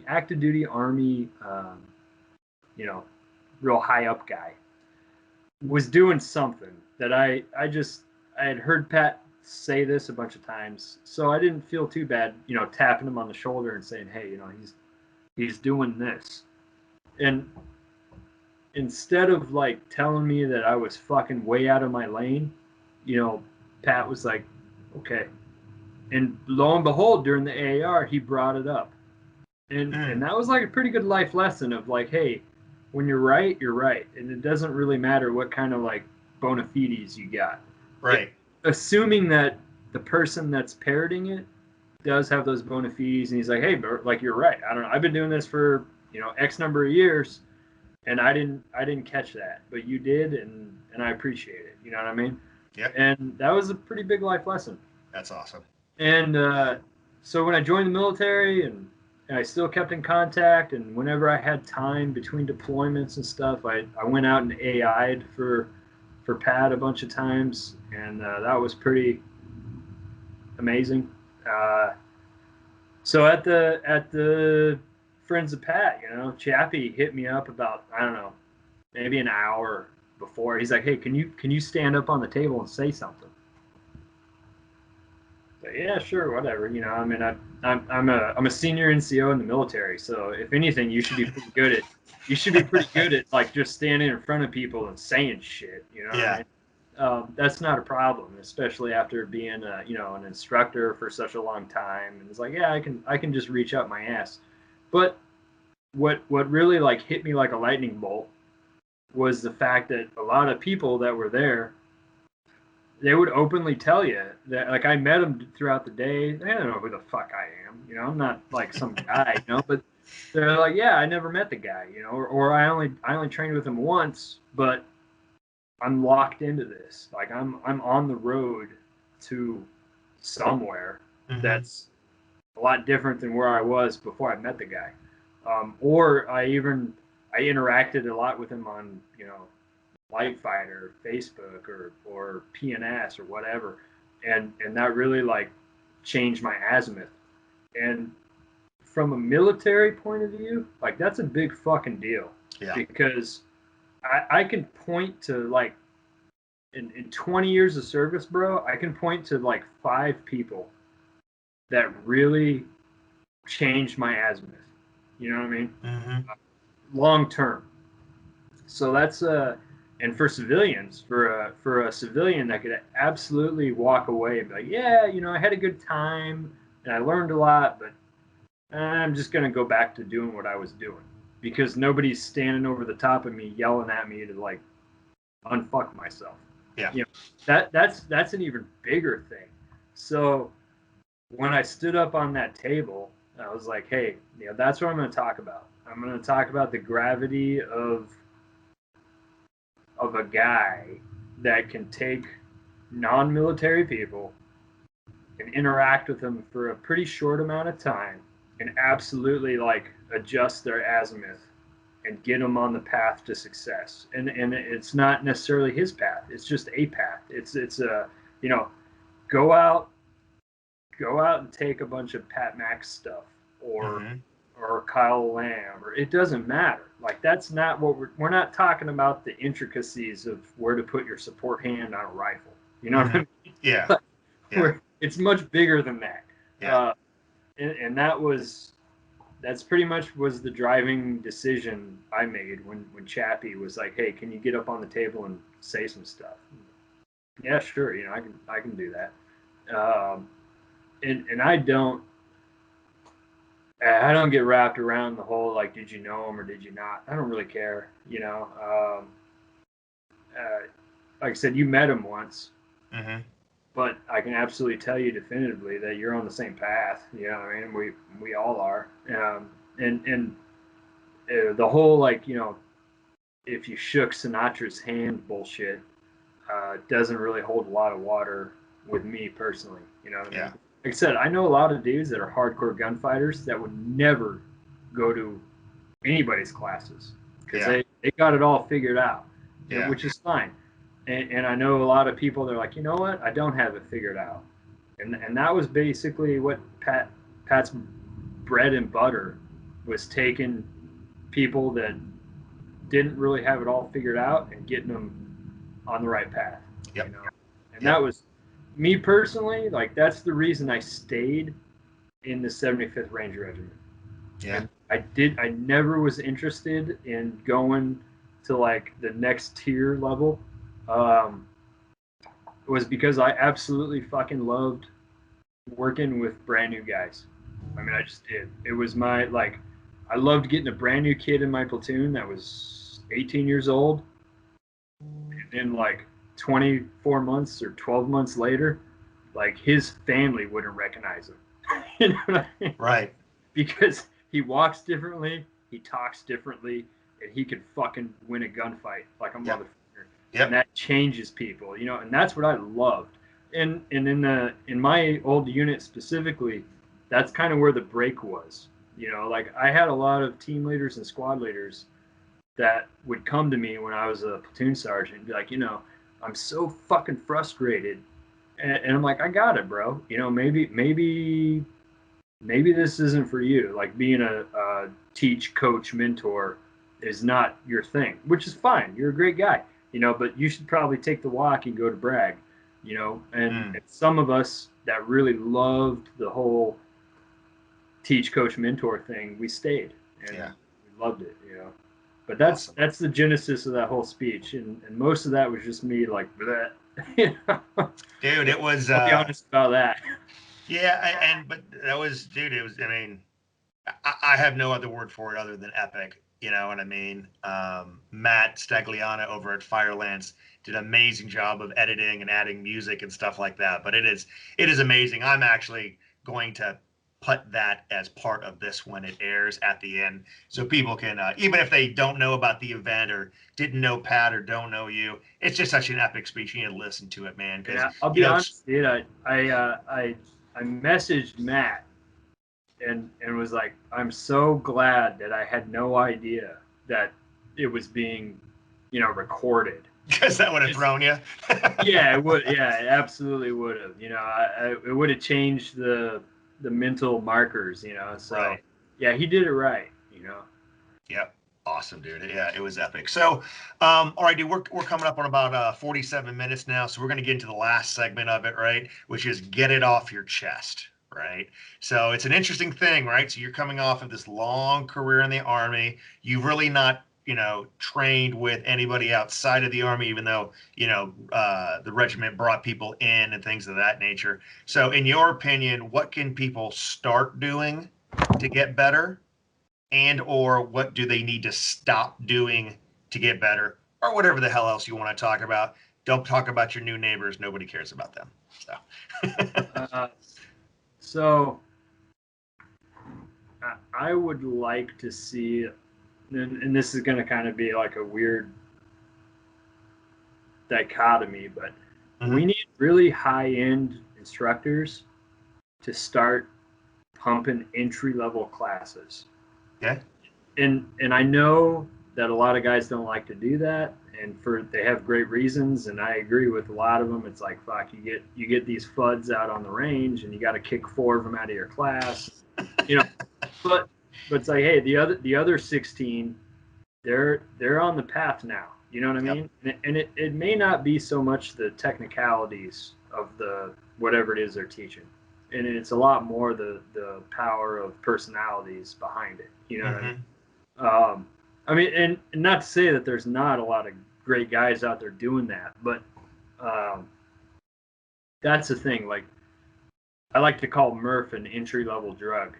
active duty Army, real high up guy, was doing something that I had heard Pat say this a bunch of times, so I didn't feel too bad, tapping him on the shoulder and saying, hey, he's doing this. And instead of like telling me that I was fucking way out of my lane, Pat was like, okay. And lo and behold, during the AAR, he brought it up. And that was like a pretty good life lesson of like, hey, when you're right, you're right. And it doesn't really matter what kind of like bona fides you got. Right. Assuming that the person that's parroting it does have those bona fides, and he's like, hey, bro, like you're right. I don't know. I've been doing this for X number of years, and I didn't catch that, but you did, and I appreciate it. You know what I mean? Yeah. And that was a pretty big life lesson. That's awesome. And so when I joined the military, and I still kept in contact, and whenever I had time between deployments and stuff, I went out and AI'd for Pat a bunch of times, and that was pretty amazing. So at the Friends of Pat, Chappie hit me up about, I don't know, maybe an hour before. He's like, hey, can you stand up on the table and say something? So, yeah, sure, whatever. I mean, I'm a senior NCO in the military, so if anything, you should be pretty good at like just standing in front of people and saying shit. Yeah. I mean? That's not a problem, especially after being an instructor for such a long time. And it's like, yeah, I can just reach out my ass. But what really like hit me like a lightning bolt was the fact that a lot of people that were there, they would openly tell you that, like, I met them throughout the day. They don't know who the fuck I am, you know. I'm not like some guy, you know. But they're like, yeah, I never met the guy, you know, or I only trained with him once, but I'm locked into this. Like, I'm on the road to somewhere that's a lot different than where I was before I met the guy. Or I interacted a lot with him on, you know, Light Fighter, Facebook, or PNS or whatever, and that really like changed my azimuth. And from a military point of view, like, that's a big fucking deal. Yeah. Because I can point to, like, in 20 years of service, bro, I can point to like 5 people that really changed my azimuth. You know what I mean? Long term. So that's and for civilians, for a civilian that could absolutely walk away and be like, yeah, you know, I had a good time and I learned a lot, but I'm just gonna go back to doing what I was doing because nobody's standing over the top of me yelling at me to like unfuck myself. Yeah. You know, that's an even bigger thing. So when I stood up on that table, I was like, hey, you know, that's what I'm going to talk about. I'm going to talk about the gravity of a guy that can take non-military people and interact with them for a pretty short amount of time and absolutely like adjust their azimuth and get them on the path to success. And it's not necessarily his path. It's just a path. It's a, you know, go out and take a bunch of Pat Max stuff or Kyle Lamb, or it doesn't matter. Like, that's not what we're not talking about the intricacies of where to put your support hand on a rifle. You know what I mean? Yeah. It's much bigger than that. Yeah. And that's pretty much was the driving decision I made when Chappie was like, hey, can you get up on the table and say some stuff? Yeah, sure. You know, I can do that. And I don't get wrapped around the whole, like, did you know him or did you not? I don't really care, you know. Like I said, you met him once, but I can absolutely tell you definitively that you're on the same path. You know what I mean? We all are. And the whole, like, you know, if you shook Sinatra's hand bullshit doesn't really hold a lot of water with me personally. You know what I mean? Like I said, I know a lot of dudes that are hardcore gunfighters that would never go to anybody's classes because they got it all figured out, which is fine. And I know a lot of people, they're like, you know what? I don't have it figured out. And that was basically what Pat's bread and butter was, taking people that didn't really have it all figured out and getting them on the right path. You know? And that was me personally. Like, that's the reason I stayed in the 75th Ranger Regiment. And I never was interested in going to like the next tier level. It was because I absolutely fucking loved working with brand new guys. I mean, I just did. It was my, like, I loved getting a brand new kid in my platoon that was 18 years old. And then like 24 months or 12 months later, like, his family wouldn't recognize him. You know what I mean? Right. Because he walks differently, he talks differently, and he can fucking win a gunfight like a motherfucker. And that changes people, you know, and that's what I loved. And in my old unit specifically, that's kind of where the break was. You know, like, I had a lot of team leaders and squad leaders that would come to me when I was a platoon sergeant and be like, you know, I'm so fucking frustrated. And I'm like, I got it, bro. You know, maybe this isn't for you. Like, being a teach, coach, mentor is not your thing, which is fine. You're a great guy, you know, but you should probably take the walk and go to brag, you know. And some of us that really loved the whole teach, coach, mentor thing, we stayed and we loved it, you know. But that's the genesis of that whole speech, and most of that was just me like, bleh. You know? Dude, it was. I'll be honest about that. Yeah, but that was, dude. It was. I mean, I have no other word for it other than epic. You know what I mean? Matt Stagliano over at Firelance did an amazing job of editing and adding music and stuff like that. But it is amazing. I'm actually going to put that as part of this when it airs at the end, so people can, even if they don't know about the event or didn't know Pat or don't know you, it's just such an epic speech. You need to listen to it, man. Because Yeah, I'll be honest, dude. I messaged Matt and was like, I'm so glad that I had no idea that it was being, recorded. because that would have thrown you. Yeah, it would. Yeah, it absolutely would have. It would have changed the mental markers. So Right. yeah, he did it right. Yep. Awesome, dude. Yeah, it was epic. So, all right, dude, we're coming up on about 47 minutes now. So we're going to get into the last segment of it, right? Which is get it off your chest, right? So it's an interesting thing, right? So you're coming off of this long career in the Army. You've really not, trained with anybody outside of the Army, even though, the regiment brought people in and things of that nature. So in your opinion, what can people start doing to get better? And or what do they need to stop doing to get better, or whatever the hell else you want to talk about? Don't talk about your new neighbors. Nobody cares about them. So I would like to see, and this is going to kind of be like a weird dichotomy, but we need really high-end instructors to start pumping entry-level classes. Okay. And I know that a lot of guys don't like to do that, and they have great reasons, and I agree with a lot of them. It's like, fuck, you get these FUDs out on the range, and you got to kick 4 of them out of your class, But it's like, hey, the other 16, they're on the path now. You know what I mean? And it may not be so much the technicalities of the whatever it is they're teaching, and it's a lot more the power of personalities behind it. You know what I mean? I mean, and not to say that there's not a lot of great guys out there doing that, but that's the thing. Like, I like to call Murph an entry level drug.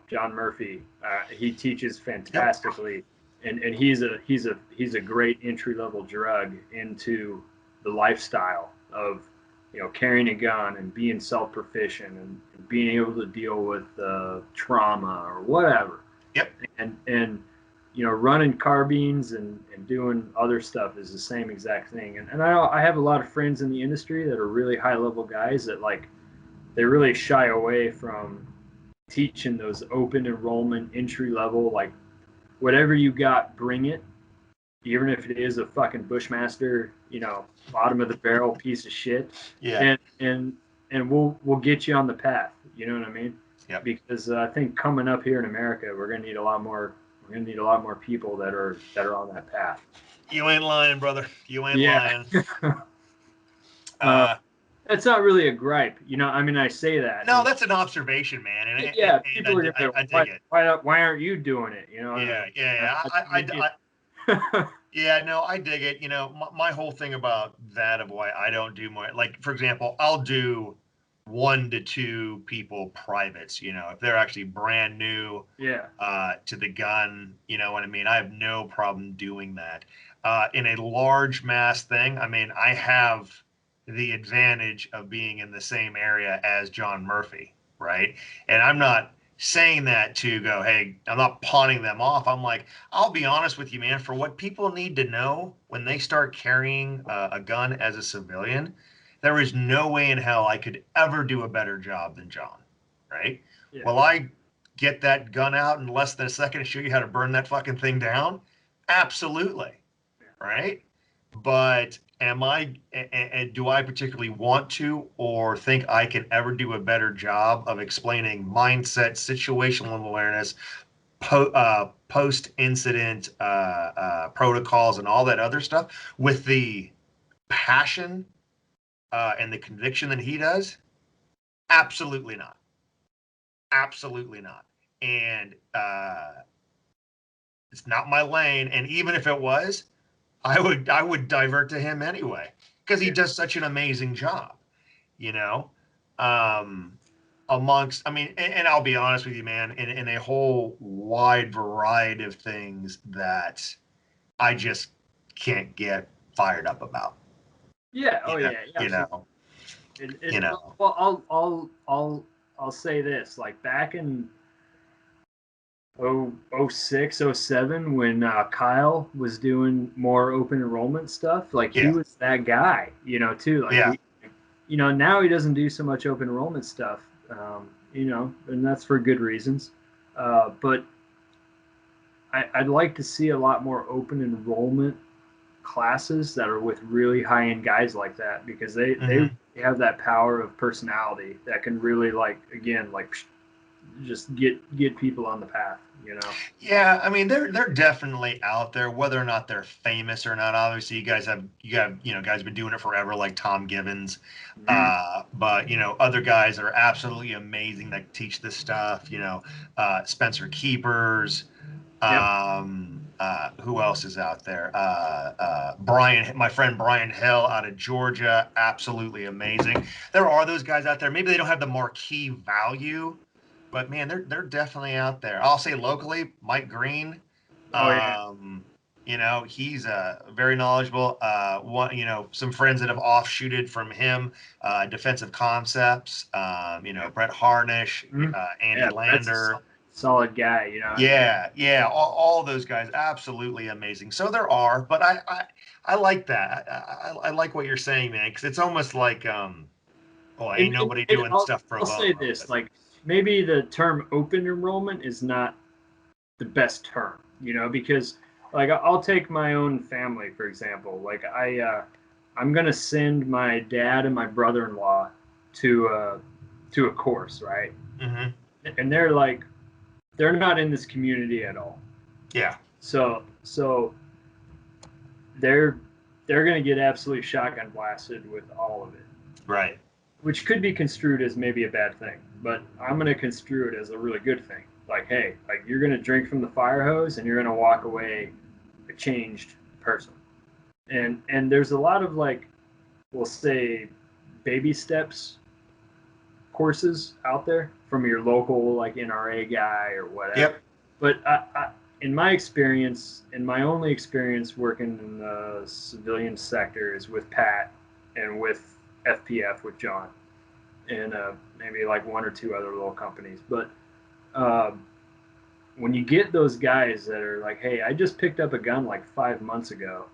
John Murphy, he teaches fantastically, and he's a great entry level drug into the lifestyle of carrying a gun and being self proficient and being able to deal with trauma or whatever. Yep. And running carbines and doing other stuff is the same exact thing. And I have a lot of friends in the industry that are really high level guys that they really shy away from teaching those open enrollment entry level, like whatever you got, bring it, even if it is a fucking Bushmaster, bottom of the barrel piece of shit. Yeah. And we'll get you on the path. You know what I mean? Yeah. Because I think coming up here in America, we're gonna need a lot more people that are on that path. You ain't lying, brother. You ain't lying. That's not really a gripe, I mean, I say that. No, that's an observation, man. And people are gonna I dig it. Why aren't you doing it? I dig it. My whole thing about that of why I don't do more, like, for example, I'll do 1 to 2 people privates, if they're actually brand new to the gun, you know what I mean? I have no problem doing that. In a large mass thing, I mean, I have the advantage of being in the same area as John Murphy, right? And I'm not saying that to go, hey, I'm not pawning them off. I'm like, I'll be honest with you, man, for what people need to know when they start carrying a gun as a civilian, there is no way in hell I could ever do a better job than John, right? Yeah. Will I get that gun out in less than a second and show you how to burn that fucking thing down? Absolutely, right? But do I particularly want to or think I can ever do a better job of explaining mindset, situational awareness, post-incident protocols and all that other stuff with the passion and the conviction that he does? Absolutely not. Absolutely not. And it's not my lane. And even if it was, I would divert to him anyway because he does such an amazing job, amongst, I mean, and I'll be honest with you, man, in a whole wide variety of things that I just can't get fired up about. Yeah. You Oh know, yeah. you Absolutely. know, And you know. well, I'll say this. Like back in '06, '07, when Kyle was doing more open enrollment stuff, like he Yeah, was that guy, too. Like yeah, now he doesn't do so much open enrollment stuff, and that's for good reasons. But I'd like to see a lot more open enrollment classes that are with really high end guys like that, because they hmm have that power of personality that can really, like, again, like, just get people on the path. yeah. I mean, they're definitely out there, whether or not they're famous or not. Obviously, you have guys been doing it forever, like Tom Givens. Mhm. But other guys are absolutely amazing that teach this stuff. Spencer Keepers. Yep. Who else is out there? Brian, my friend Brian Hill out of Georgia, absolutely amazing. There are those guys out there. Maybe they don't have the marquee value, but man, they're definitely out there. I'll say locally, Mike Green. Oh yeah. He's very knowledgeable. Some friends that have offshooted from him, defensive concepts. Brett Harnish, Mhm. Andy Yeah, Brett's a Lander. solid guy. Yeah, yeah, all those guys, absolutely amazing. So there are, but I like that. I like what you're saying, man, because it's almost like oh, ain't nobody And doing I'll stuff pro I'll say bono. this, like, maybe the term open enrollment is not the best term, because, like, I'll take my own family for example. Like, I'm gonna send my dad and my brother-in-law to a course, right? Hmm. And they're not in this community at all. Yeah, So they're they're gonna get absolutely shotgun blasted with all of it, right. which could be construed as maybe a bad thing, but I'm gonna construe it as a really good thing. Like, hey, like, you're gonna drink from the fire hose and you're gonna walk away a changed person. And there's a lot of, like, we'll say, baby steps courses out there from your local, like, NRA guy or whatever. Yep. But in my experience, in my only experience working in the civilian sector, is with Pat and with FPF with John, and maybe like one or two other little companies. But um, when you get those guys that are like, hey, I just picked up a gun like 5 months ago,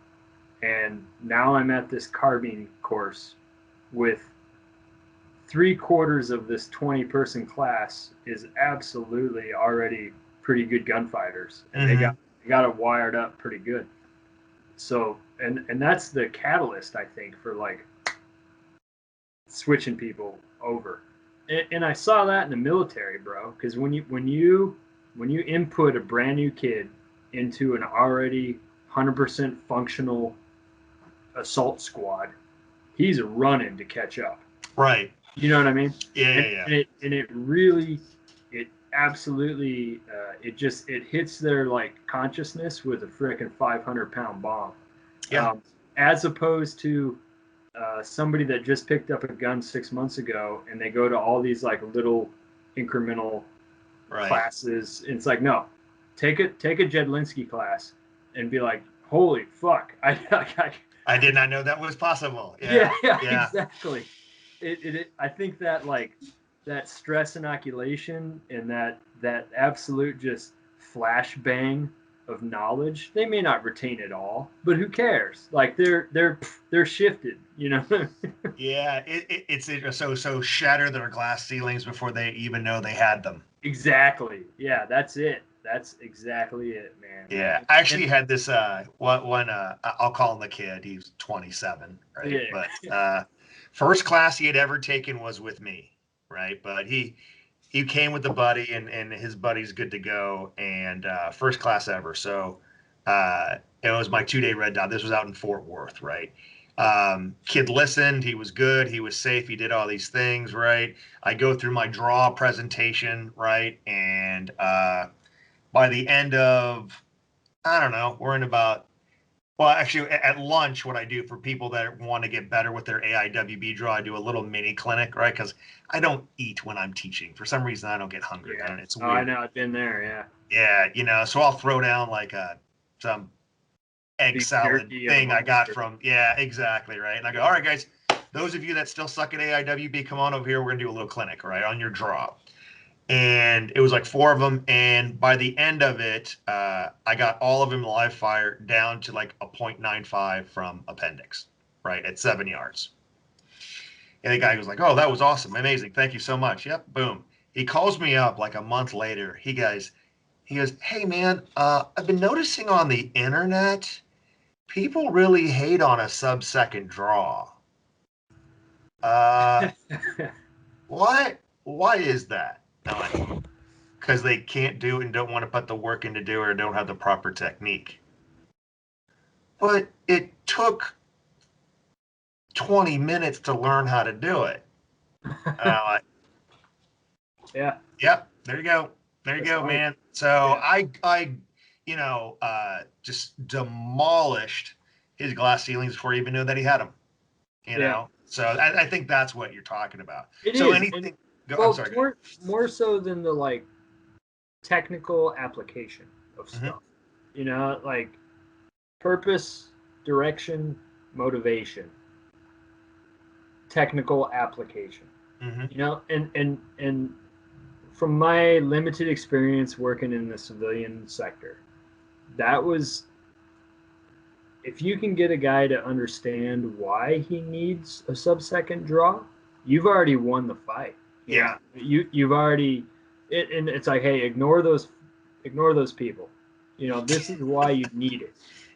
and now I'm at this carbine course with 3/4 of this 20-person class is absolutely already pretty good gunfighters, and Hmm. they got it wired up pretty good. So, and that's the catalyst, I think, for, like, switching people over. And I saw that in the military, bro. Because when you input a brand new kid into an already 100% functional assault squad, he's running to catch up. Right. You know what I mean? Yeah, And, yeah, yeah. it really, it absolutely, it hits their, like, consciousness with a frickin' 500-pound bomb, Yeah. as opposed to somebody that just picked up a gun 6 months ago and they go to all these, like, little incremental Right. classes. And it's like, no, take a Jedlinski class and be like, holy fuck, I did not know that was possible. yeah, Yeah. yeah, Yeah. exactly. I think that, like, that stress inoculation and that absolute just flashbang of knowledge, they may not retain it all, but who cares? Like, they're shifted, Yeah. So shatter their glass ceilings before they even know they had them. Exactly. Yeah, that's it. That's exactly it, man. Yeah, I And actually had this one I'll call him the kid. He's 27, right? yeah, But first class he had ever taken was with me, right? But he came with a buddy and his buddy's good to go, and first class ever. So it was my 2 day red dot. This was out in Fort Worth, right? Kid listened, he was good, he was safe, he did all these things, right? I go through my draw presentation, right? And by the end of, I don't know, we're in about Well, actually, at lunch, what I do for people that want to get better with their AIWB draw, I do a little mini clinic, right? Because I don't eat when I'm teaching. For some reason, I don't get hungry. Yeah. It's Oh, I weird. know. I've been there. Yeah. Yeah, so I'll throw down like some egg Beef salad jerky and thing I got hamburger. from, yeah, exactly, right? And I go, all right, guys, those of you that still suck at AIWB, come on over here. We're going to do a little clinic, right, on your draw. And it was like 4 of them. And by the end of it, I got all of them live fire down to like a 0.95 from appendix, right, at 7 yards. And the guy was like, oh, that was awesome. Amazing. Thank you so much. Yep. Boom. He calls me up like a month later. He goes, hey, man, I've been noticing on the internet, people really hate on a sub-second draw. Uh, why? Why is that? Because they can't do it and don't want to put the work in to do it or don't have the proper technique. But it took 20 minutes to learn how to do it. Yeah. Yep. There you go. There you That's go, right. man. So Yeah. I just demolished his glass ceilings before he even knew that he had them. Yeah. So I think that's what you're talking about. It So is. And anything. I'm well, sorry. Go more so than the like technical application of ahead. stuff. Like purpose, direction, motivation, technical application. Mm-hmm. And from my limited experience working in the civilian sector, that was if you can get a guy to understand why he needs a sub-second draw, you've already won the fight. Yeah. You've already and it's like, hey, ignore those people. This is why you need it.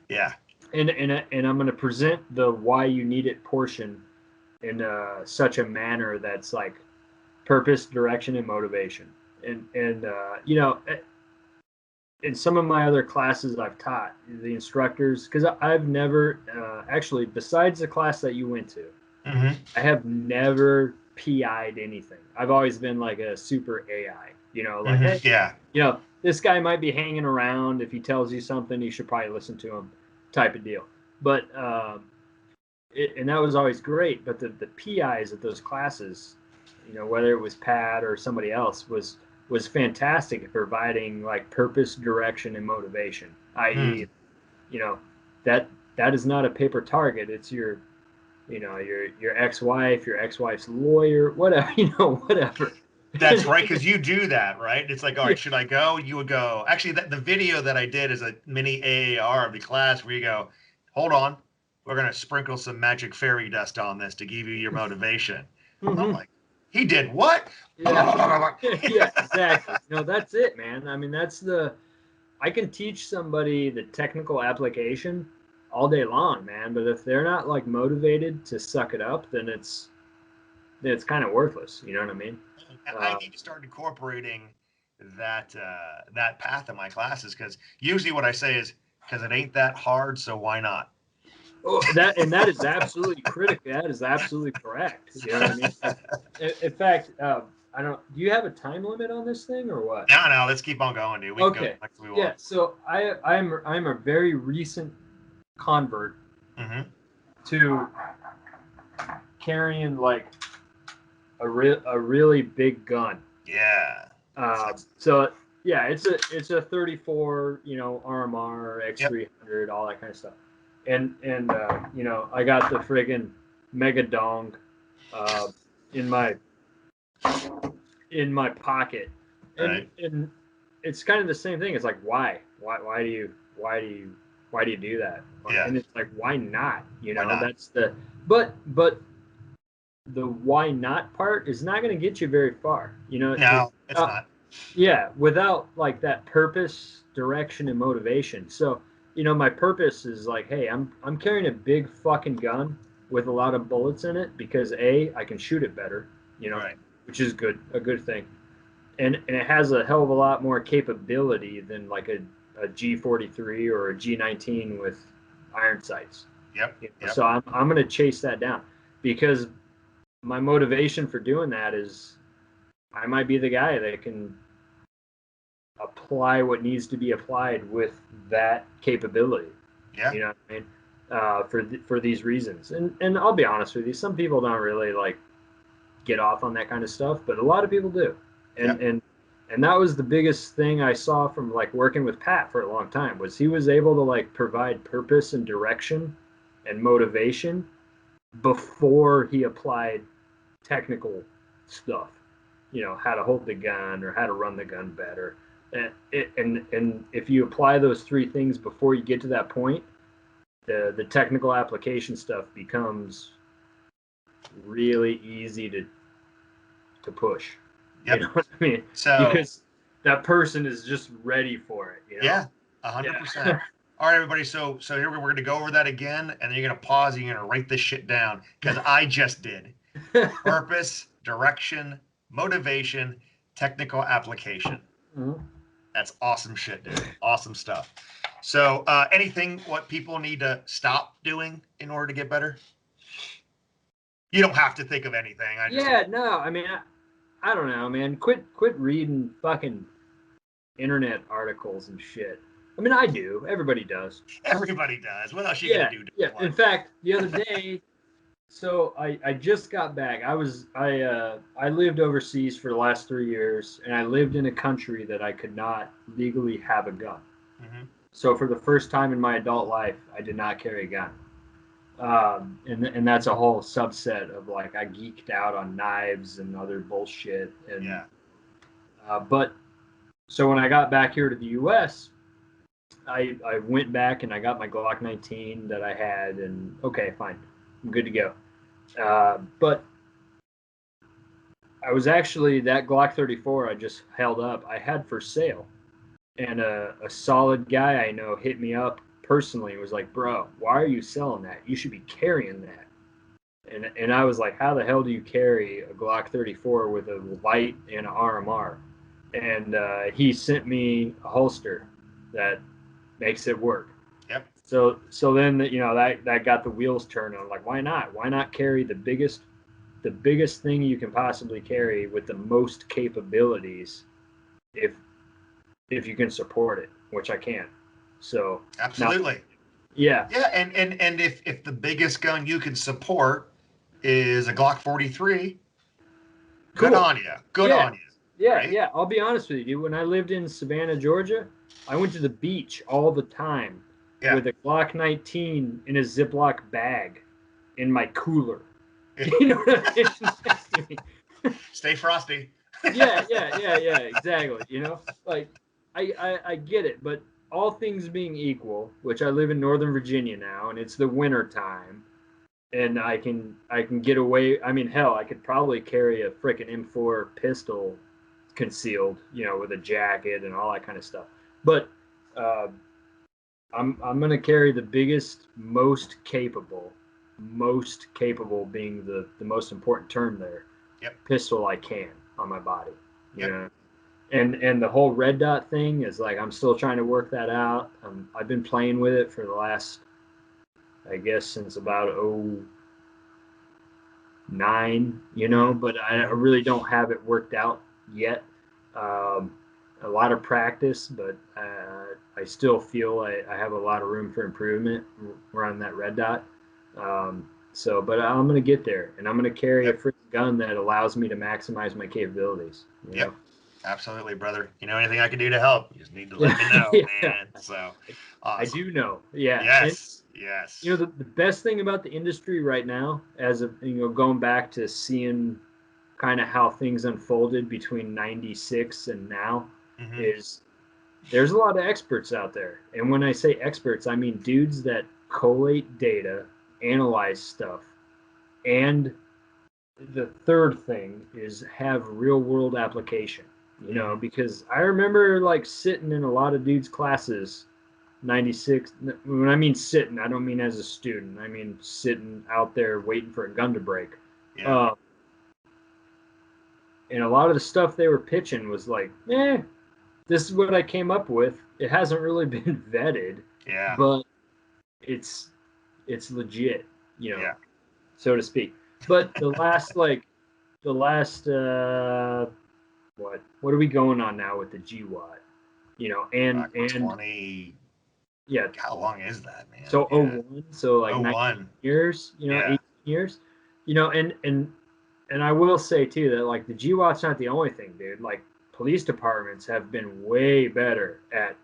Yeah. And I'm going to present the why you need it portion in such a manner that's like purpose, direction, and motivation. And in some of my other classes I've taught the instructors, because I've never actually, besides the class that you went to, Mm-hmm. I have never PI'd anything. I've always been like a super AI, like, Mm-hmm. hey, Yeah. this guy might be hanging around. If he tells you something, you should probably listen to him, type of deal. But and that was always great. But the PIs at those classes, whether it was Pat or somebody else, was fantastic at providing like purpose, direction, and motivation. Mm. I.e., that is not a paper target. It's your ex-wife, your ex-wife's lawyer, whatever, whatever. That's right, because you do that, right? It's like, all Yeah. right, should I go? You would go. Actually, the video that I did is a mini AAR of the class where you go, hold on, we're going to sprinkle some magic fairy dust on this to give you your motivation. I'm like, he did what? Yeah. Yeah, exactly. That's it, man. I mean, I can teach somebody the technical application all day long, man. But if they're not like motivated to suck it up, then it's kind of worthless. You know what I mean? I need to start incorporating that path in my classes because usually what I say is because it ain't that hard, so why not? Oh, that is absolutely critical. That is absolutely correct. You know what I mean? In fact, I don't. Do you have a time limit on this thing or what? No, let's keep on going, dude. We can go Okay. like we Yeah. want. So I'm a very recent convert Mm-hmm. to carrying like a really big gun. Yeah. So yeah, it's a 34, RMR, Yep. X300, all that kind of stuff. And I got the friggin' mega dong in my pocket. Right. And it's kind of the same thing. It's like, why do you do that? Yeah. And it's like, why not? Why not? That's but the why not part is not going to get you very far. No, it's not. Yeah, without like that purpose, direction, and motivation. So, my purpose is like, hey, I'm carrying a big fucking gun with a lot of bullets in it because I can shoot it better, Right. which is a good thing. And it has a hell of a lot more capability than like a G43 or a G19 with iron sights. Yep. So I'm going to chase that down because my motivation for doing that is I might be the guy that can apply what needs to be applied with that capability. Yeah. You know what I mean? For these reasons. And I'll be honest with you, some people don't really like get off on that kind of stuff, but a lot of people do. And Yeah. and that was the biggest thing I saw from like working with Pat for a long time, was he was able to like provide purpose and direction and motivation before he applied technical stuff. You know, how to hold the gun or how to run the gun better. And if you apply those three things before you get to that point, the technical application stuff becomes really easy to push. Yep. You know what I mean? So Because that person is just ready for it. You know? yeah, 100%. All right, everybody. So here we're going to go over that again, and then you're going to pause and you're going to write this shit down because I just did. Purpose, direction, motivation, technical application. Mhm. That's awesome shit, dude. Awesome stuff. So anything what people need to stop doing in order to get better? You don't have to think of anything. No. I mean, I don't know, man. Quit reading fucking internet articles and shit. I mean, I do. Everybody does. Everybody does. What else you gonna do? Yeah. In fact, the other day, so I just got back. I lived overseas for the last 3 years, and I lived in a country that I could not legally have a gun. Mm-hmm. So for the first time in my adult life, I did not carry a gun. And that's a whole subset of like I geeked out on knives and other bullshit. And Yeah. But so when I got back here to the U.S., I went back and I got my Glock 19 that I had, and okay, fine, I'm good to go. But I was actually, that Glock 34 I just held up, I had for sale, and a solid guy I know hit me up personally and was like, "Bro, why are you selling that? You should be carrying that." And I was like, "How the hell do you carry a Glock 34 with a light and an RMR?" And he sent me a holster that makes it work. Yep. So then that got the wheels turning. I'm like, why not? Why not carry the biggest thing you can possibly carry with the most capabilities, if you can support it, which I can. So Absolutely. Now, yeah. Yeah, and if the biggest gun you can support is a Glock 43, Cool. good on you. Good on you. Yeah, right? yeah. I'll be honest with you, dude. When I lived in Savannah, Georgia, I went to the beach all the time with a Glock 19 in a Ziploc bag in my cooler. You know what I mean? Stay frosty. Yeah, exactly. You know, like I get it, but all things being equal, which I live in Northern Virginia now, and it's the winter time, and I can get away. I mean, hell, I could probably carry a frickin' M4 pistol concealed, with a jacket and all that kind of stuff. But I'm gonna carry the biggest, most capable being the most important term there. Yep. Pistol I can on my body. Yep. You know? And the whole red dot thing is like I'm still trying to work that out. I've been playing with it for the last, I guess, since about 2009, but I really don't have it worked out yet. A lot of practice, but I still feel I have a lot of room for improvement around that red dot. But I'm going to get there, and I'm going to carry a freaking gun that allows me to maximize my capabilities. Yep. Absolutely, brother. Anything I can do to help, you just need to let me know, man. So awesome. I do know. Yeah. Yes. And, yes. the best thing about the industry right now, as of, going back to seeing kind of how things unfolded between 96 and now, is there's a lot of experts out there. And when I say experts, I mean dudes that collate data, analyze stuff, and the third thing is have real world application, because I remember like sitting in a lot of dudes' classes, 96. When I mean sitting, I don't mean as a student. I mean sitting out there waiting for a gun to break. Yeah. And a lot of the stuff they were pitching was like, this is what I came up with. It hasn't really been vetted. Yeah. But it's legit, so to speak. But the last what are we going on now with the GWAT? And 20, Yeah. How long is that, man? So Yeah. 01, so like 01. years, Yeah. 18 years, and I will say too that like the GWAT's not the only thing, dude. Like police departments have been way better at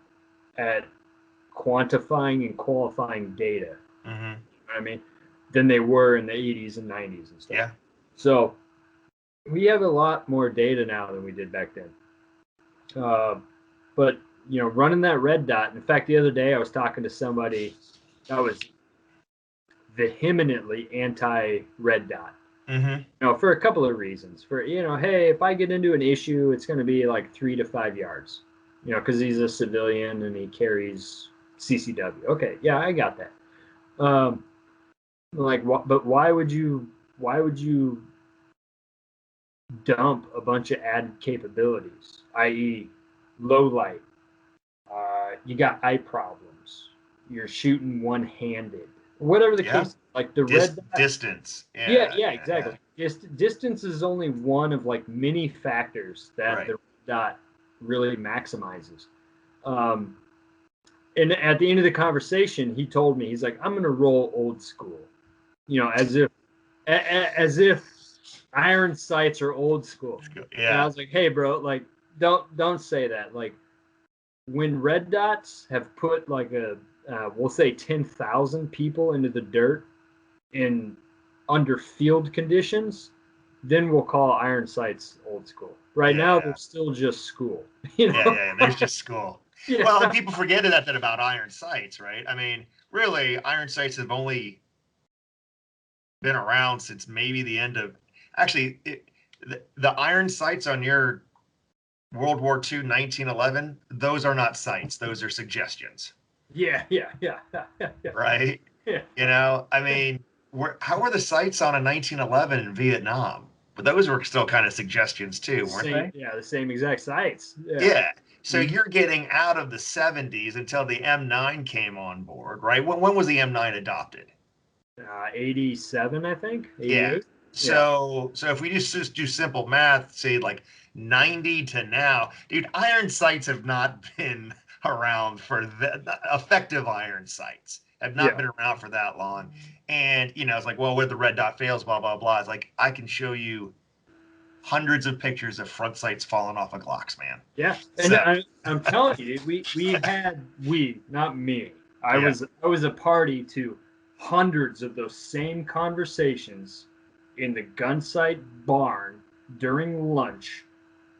quantifying and qualifying data. Mm-hmm. You know what I mean, than they were in the 80s and 90s and stuff. Yeah. So we have a lot more data now than we did back then. But running that red dot. In fact, the other day I was talking to somebody that was vehemently anti-red dot. Mm-hmm. For a couple of reasons. For hey, if I get into an issue, it's going to be like 3 to 5 yards. Because he's a civilian and he carries CCW. Okay, yeah, I got that. But why would you dump a bunch of added capabilities, i.e., low light? You got eye problems. You're shooting one-handed. Whatever the case, like the red dot, distance. Yeah, exactly. Distance is only one of like many factors that the red dot really maximizes. And at the end of the conversation, he told me, he's like, "I'm gonna roll old school," as if iron sights are old school. Yeah. And I was like, "Hey, bro, like, don't say that. Like, when red dots have put like we'll say 10,000 people into the dirt in under field conditions, then we'll call iron sights old school. Right now, they're still just school. Yeah, there's just school. Yeah. Well, and people forget that about iron sights, right? I mean, really, iron sights have only been around since maybe the end of. Actually, the iron sights on your World War II 1911, those are not sights; those are suggestions. Yeah. Right? Yeah. I mean, how were the sights on a 1911 in Vietnam? But those were still kind of suggestions too, weren't they? Yeah, the same exact sights. Yeah. So you're getting out of the 70s until the M9 came on board, right? When was the M9 adopted? 87, I think. 88? Yeah. So if we just do simple math, say like 90 to now, dude, iron sights have not been around for the effective iron sights have not been around for that long. And it's like, well, where the red dot fails, blah blah blah. It's like I can show you hundreds of pictures of front sights falling off of Glocks, man. Yeah, and I'm telling you, we, not me. I was a party to hundreds of those same conversations in the gun sight barn during lunch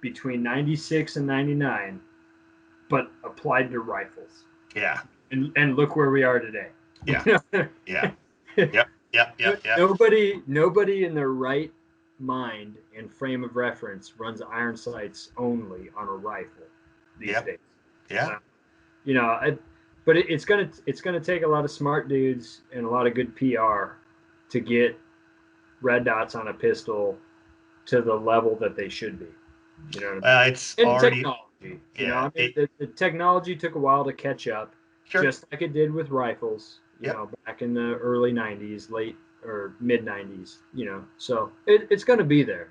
between 96 and 99, but applied to rifles. Yeah. And look where we are today. Yeah. Yeah. Yep. Nobody in their right mind and frame of reference runs iron sights only on a rifle these days. Yeah. But it's gonna take a lot of smart dudes and a lot of good PR to get red dots on a pistol to the level that they should be. It's already technology. The technology took a while to catch up, just like it did with rifles. Back in the early 90s, late or mid 90s. So it's going to be there.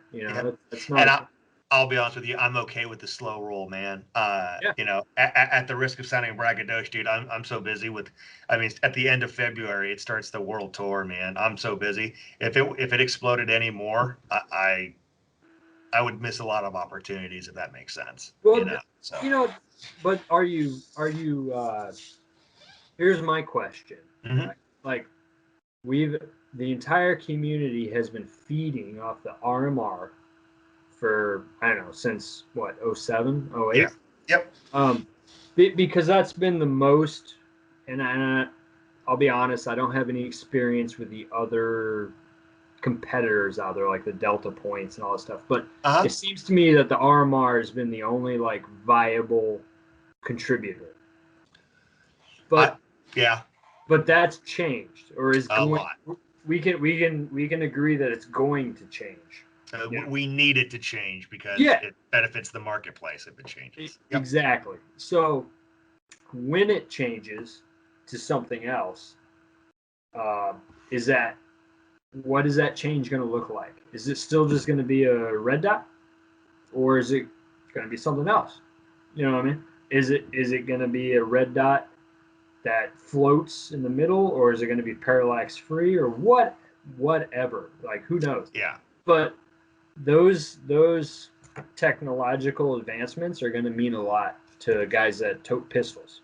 That's not. And I'll be honest with you, I'm okay with the slow roll, man. At the risk of sounding braggadocious, dude, I'm so busy with. I mean, at the end of February, it starts the world tour, man. I'm so busy. If it exploded anymore, I would miss a lot of opportunities, if that makes sense. Well, but are you? Here's my question. Mm-hmm. Like, the entire community has been feeding off the RMR for, I don't know, since what, 07, 08? Yeah. Yep. Because that's been the most, and I'll be honest, I don't have any experience with the other competitors out there, like the Delta Points and all that stuff. But it seems to me that the RMR has been the only like viable contributor. But but that's changed, or is a going. Lot. We can agree that it's going to change. We need it to change because it benefits the marketplace if it changes. Exactly. So when it changes to something else, what is that change going to look like? Is it still just going to be a red dot, or is it going to be something else? You know what I mean? Is it going to be a red dot that floats in the middle, or is it going to be parallax free, or whatever? Like, who knows? Yeah. But those technological advancements are going to mean a lot to guys that tote pistols.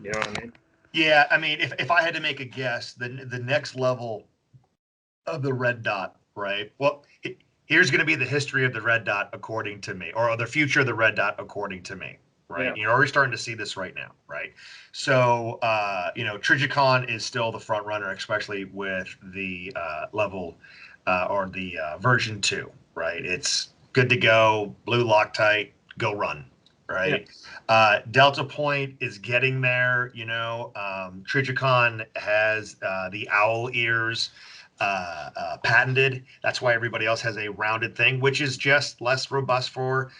You know what I mean? Yeah, I mean, if I had to make a guess, the next level of the red dot, right? Well, here's going to be the history of the red dot according to me, or the future of the red dot according to me, right? Yeah. You're already starting to see this right now, right? So, Trigicon is still the front runner, especially with the level or the version 2, right? It's good to go, blue Loctite, go run, right? Delta Point is getting there. Trigicon has the owl ears patented. That's why everybody else has a rounded thing, which is just less robust for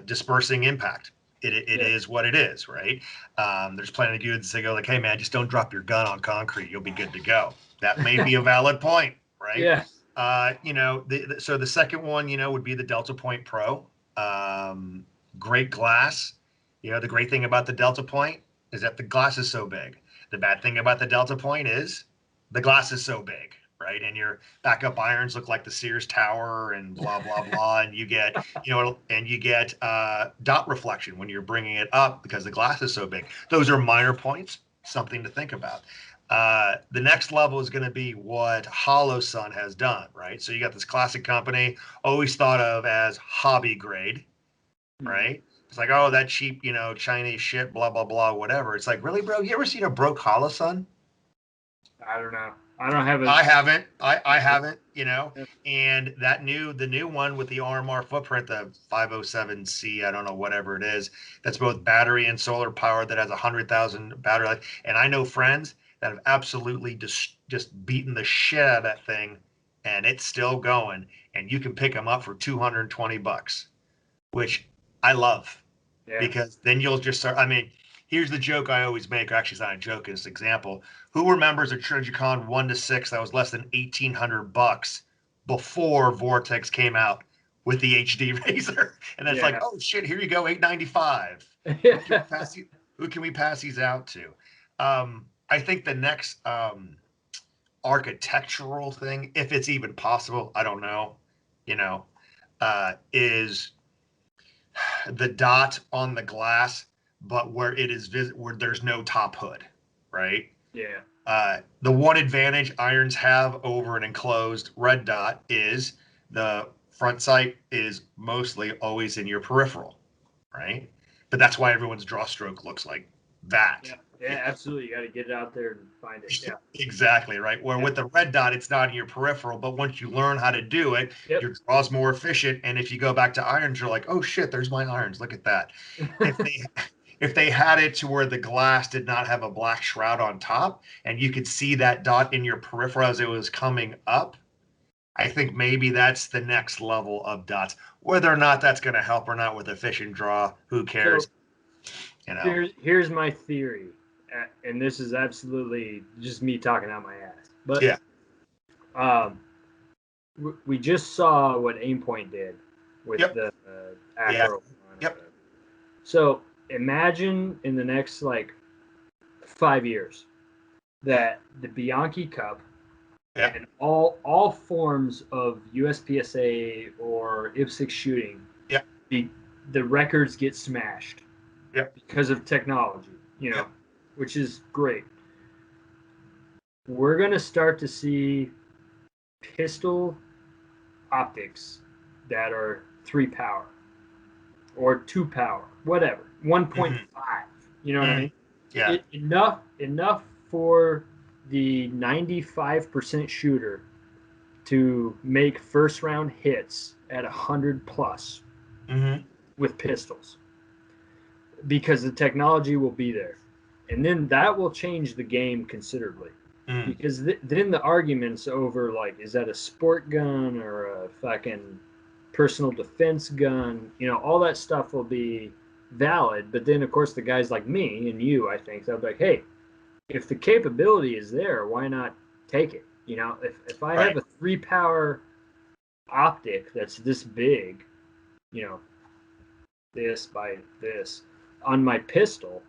dispersing impact. It is what it is, right? There's plenty of dudes that go like, hey man, just don't drop your gun on concrete. You'll be good to go. That may be a valid point, right? Yeah. So the second one, would be the Delta Point Pro. Great glass. The great thing about the Delta Point is that the glass is so big. The bad thing about the Delta Point is the glass is so big, right? And your backup irons look like the Sears Tower and blah, blah, blah. And you get, dot reflection when you're bringing it up because the glass is so big. Those are minor points, something to think about. The next level is going to be what HoloSun has done, right? So you got this classic company, always thought of as hobby grade, right? It's like, oh, that cheap, Chinese shit, blah, blah, blah, whatever. It's like, really, bro? You ever seen a broke HoloSun? I don't know. I don't have I haven't. I haven't, and the new one with the RMR footprint, the 507C, I don't know, whatever it is, that's both battery and solar powered, that has 100,000 battery life. And I know friends that have absolutely just beaten the shit out of that thing, and it's still going, and you can pick them up for $220, which I love. Yeah. Because then you'll just start. I mean, here's the joke I always make. Actually, it's not a joke. It's an example. Who remembers a Trigicon 1 to 6 that was less than $1,800 before Vortex came out with the HD razor? And then it's like, oh shit, here you go, $895. Who can we pass these out to? I think the next architectural thing, if it's even possible, I don't know, is the dot on the glass, but where it is where there's no top hood, right? Yeah. The one advantage irons have over an enclosed red dot is the front sight is mostly always in your peripheral, right? But that's why everyone's draw stroke looks like that. Yeah, absolutely. You got to get it out there and find it. Yeah. Exactly, right? Where with the red dot, it's not in your peripheral, but once you learn how to do it, your draw's more efficient. And if you go back to irons, you're like, oh shit, there's my irons. Look at that. If they had it to where the glass did not have a black shroud on top and you could see that dot in your peripheral as it was coming up, I think maybe that's the next level of dots. Whether or not that's going to help or not with efficient draw, who cares? So, here's my theory, and this is absolutely just me talking out my ass. But we just saw what Aimpoint did with the Acro. So imagine in the next 5 years that the Bianchi Cup and all forms of USPSA or IPSC shooting, the records get smashed because of technology, which is great. We're going to start to see pistol optics that are 3 power or 2 power, whatever, 1.5. You know what I mean? Yeah. Enough for the 95% shooter to make first round hits at 100 plus with pistols, because the technology will be there, and then that will change the game considerably. Because then the arguments over is that a sport gun or a fucking personal defense gun, all that stuff will be valid. But then of course the guys like me and you, I think, they'll be like, hey, if the capability is there, why not take it? If I have a 3 power optic that's this big, this by this on my pistol,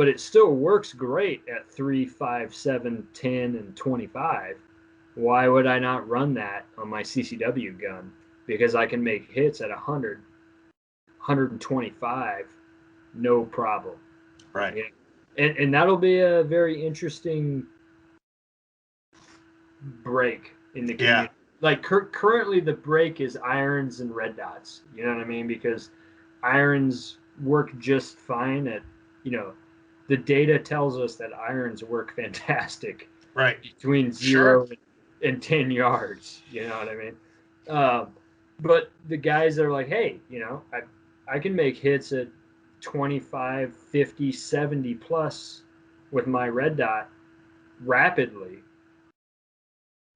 but it still works great at 3, 5, 7, 10, and 25. Why would I not run that on my CCW gun? Because I can make hits at 100, 125, no problem. Right. Yeah. And that'll be a very interesting break in the community. Yeah. Like currently the break is irons and red dots. You know what I mean? Because irons work just fine at, the data tells us that irons work fantastic Right. between 0 and 10 yards. You know what I mean? But the guys that are like, hey, I can make hits at 25, 50, 70 plus with my red dot rapidly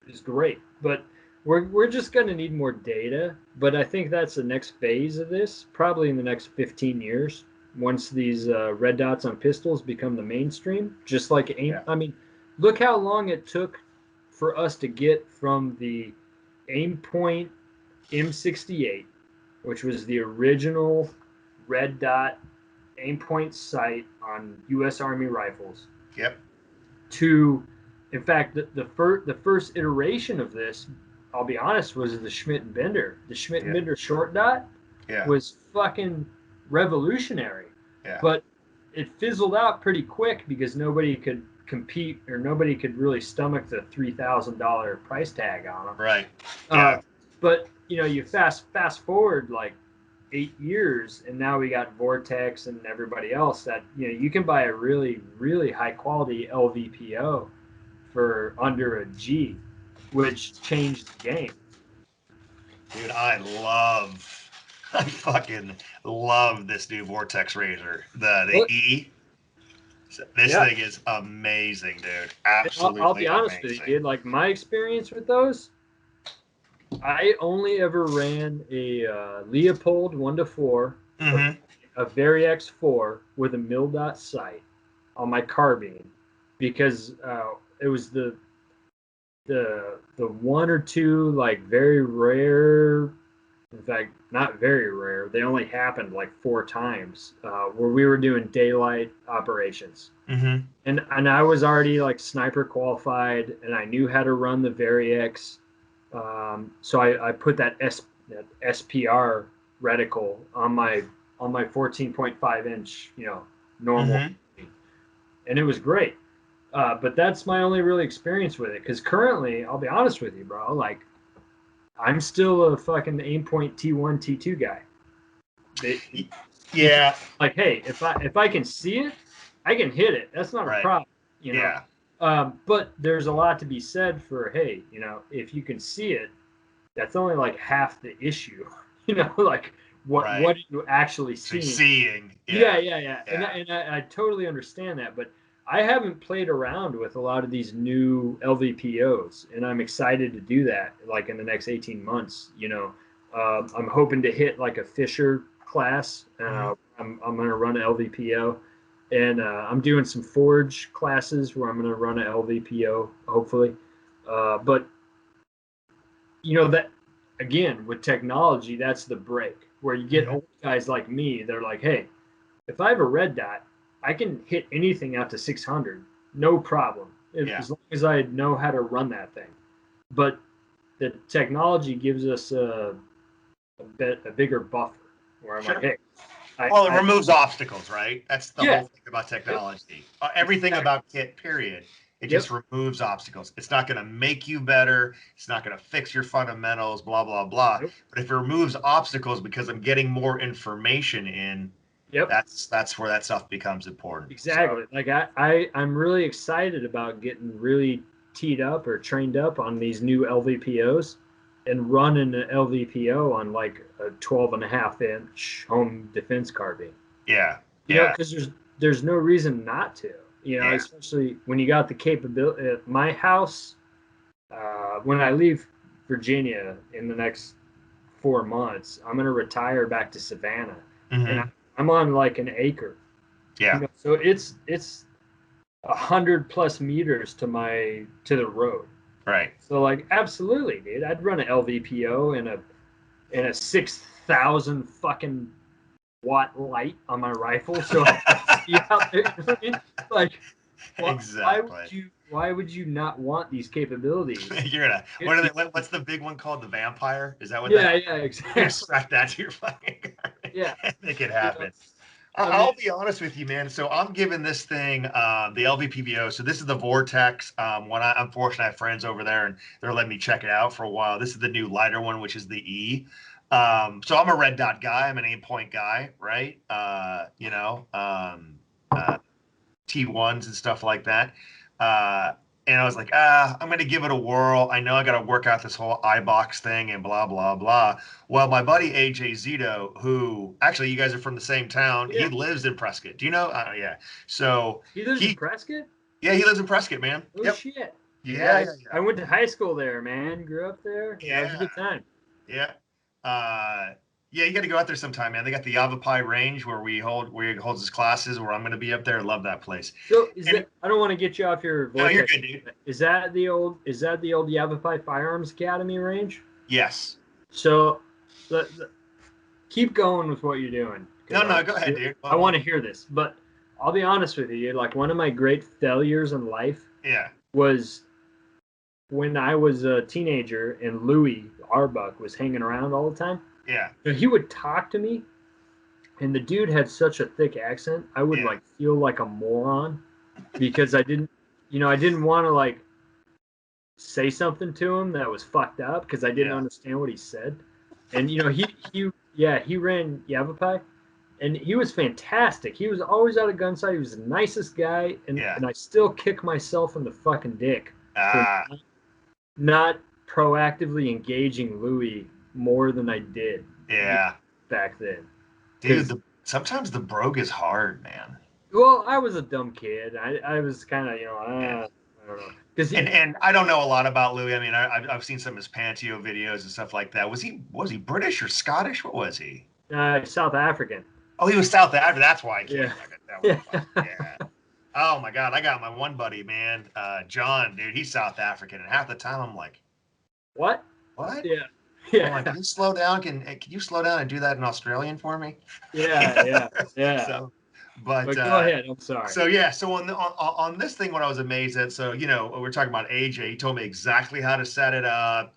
is great. But we're just going to need more data. But I think that's the next phase of this, probably in the next 15 years, once these red dots on pistols become the mainstream, just like aim. Yeah. I mean, look how long it took for us to get from the Aimpoint M68, which was the original red dot Aimpoint sight on U.S. Army rifles. Yep. To, in fact, the first iteration of this, I'll be honest, was the Schmidt and Bender. The Schmidt and Bender short dot was fucking revolutionary. Yeah. But it fizzled out pretty quick because nobody could compete, or nobody could really stomach the $3,000 price tag on them. Right. Yeah. But you fast forward like 8 years, and now we got Vortex and everybody else that you can buy a really, really high quality LVPO for under a G, which changed the game. Dude, I fucking love this new Vortex Razor. The E. This thing is amazing, dude. Absolutely. I'll be honest with you, dude. Like, my experience with those, I only ever ran a Leopold 1-4, a Variax 4 with a mil dot sight on my carbine, because it was the one or two, like, very rare, in fact, not very rare, they only happened like 4 times, where we were doing daylight operations. And I was already like sniper qualified, and I knew how to run the Variax. So I put that SPR reticle on my 14.5 inch, normal, and it was great. But that's my only really experience with it, because currently, I'll be honest with you, bro, like, I'm still a fucking Aimpoint T1, T2 guy. Like, hey, if I can see it, I can hit it. That's not a problem, but there's a lot to be said for, hey, if you can see it, that's only like half the issue. Like, what are you actually seeing? Yeah. And I totally understand that, but I haven't played around with a lot of these new LVPOs, and I'm excited to do that, like, in the next 18 months. I'm hoping to hit like a Fisher class. I'm going to run an LVPO, and I'm doing some Forge classes where I'm going to run an LVPO, hopefully. But that, again, with technology, that's the break, where you get old guys like me. They're like, hey, if I have a red dot, I can hit anything out to 600, no problem, as long as I know how to run that thing. But the technology gives us a bigger buffer, where I'm like, hey. It removes obstacles, right? That's the whole thing about technology. Everything about kit, period. It just removes obstacles. It's not going to make you better. It's not going to fix your fundamentals, blah, blah, blah. But if it removes obstacles because I'm getting more information in, that's where that stuff becomes important. Exactly. So, like, I'm really excited about getting really teed up or trained up on these new LVPOs and running an LVPO on like a 12.5-inch home defense carbine. Because there's no reason not to. Especially when you got the capability. At my house, when I leave Virginia in the next 4 months, I'm going to retire back to Savannah. And I'm on like an acre. So it's 100+ meters to the road. Right. So, like, absolutely, dude. I'd run an LVPO in a 6,000 fucking watt light on my rifle. So be out there. You know what I mean? Like, Exactly. Why would you not want these capabilities? You're gonna what's the big one called? The vampire? Is that what Yeah, that? yeah, You're exactly. gonna strap that to your fucking Yeah, make it you know, happen. I I'll mean, be honest with you, man. So I'm giving this thing the LVPVO. So this is the Vortex. When I'm fortunate, I have friends over there, and they're letting me check it out for a while. This is the new lighter one, which is the E. So I'm a red dot guy. I'm an aim point guy, right? T1s and stuff like that. Uh, and I was like, I'm going to give it a whirl. I know I got to work out this whole iBox thing and blah, blah, blah. Well, my buddy AJ Zito, who actually you guys are from the same town, he yeah. lives in Prescott. Do you know? Yeah. So He lives in Prescott? yeah, he lives in Prescott, man. Oh, Yep. shit. Yeah. I went to high school there, man. Grew up there. Yeah, it was a Yeah. good time. Yeah. Yeah, you got to go out there sometime, man. They got the Yavapai Range where he holds his classes. Where I'm going to be up there. Love that place. So I don't want to get you off your No, you're vortex. good, dude. Is that the old Yavapai Firearms Academy range? Yes. So keep going with what you're doing. No, go ahead, dude. I want to hear this, but I'll be honest with you. Like, one of my great failures in life Yeah. was when I was a teenager and Louis Arbuck was hanging around all the time. Yeah. So he would talk to me, and the dude had such a thick accent. I would like feel like a moron because I didn't want to like say something to him that was fucked up because I didn't understand what he said. And he ran Yavapai, and he was fantastic. He was always out of gun sight. He was the nicest guy, and I still kick myself in the fucking dick for not proactively engaging Louis more than I did. Yeah. Back then. Dude, sometimes the brogue is hard, man. Well, I was a dumb kid. I was kind of, I don't know. And I don't know a lot about Louis. I mean, I've seen some of his Panteo videos and stuff like that. Was he British or Scottish? What was he? South African. Oh, he was South African. That's why I can't. Yeah. Yeah. Oh my God, I got my one buddy, man, John, dude. He's South African, and half the time I'm like, what? Yeah. I'm like, can you slow down? Can you slow down and do that in Australian for me? Yeah. So, but go ahead. I'm sorry. So yeah, so on this thing, what I was amazed at, so we're talking about AJ. He told me exactly how to set it up.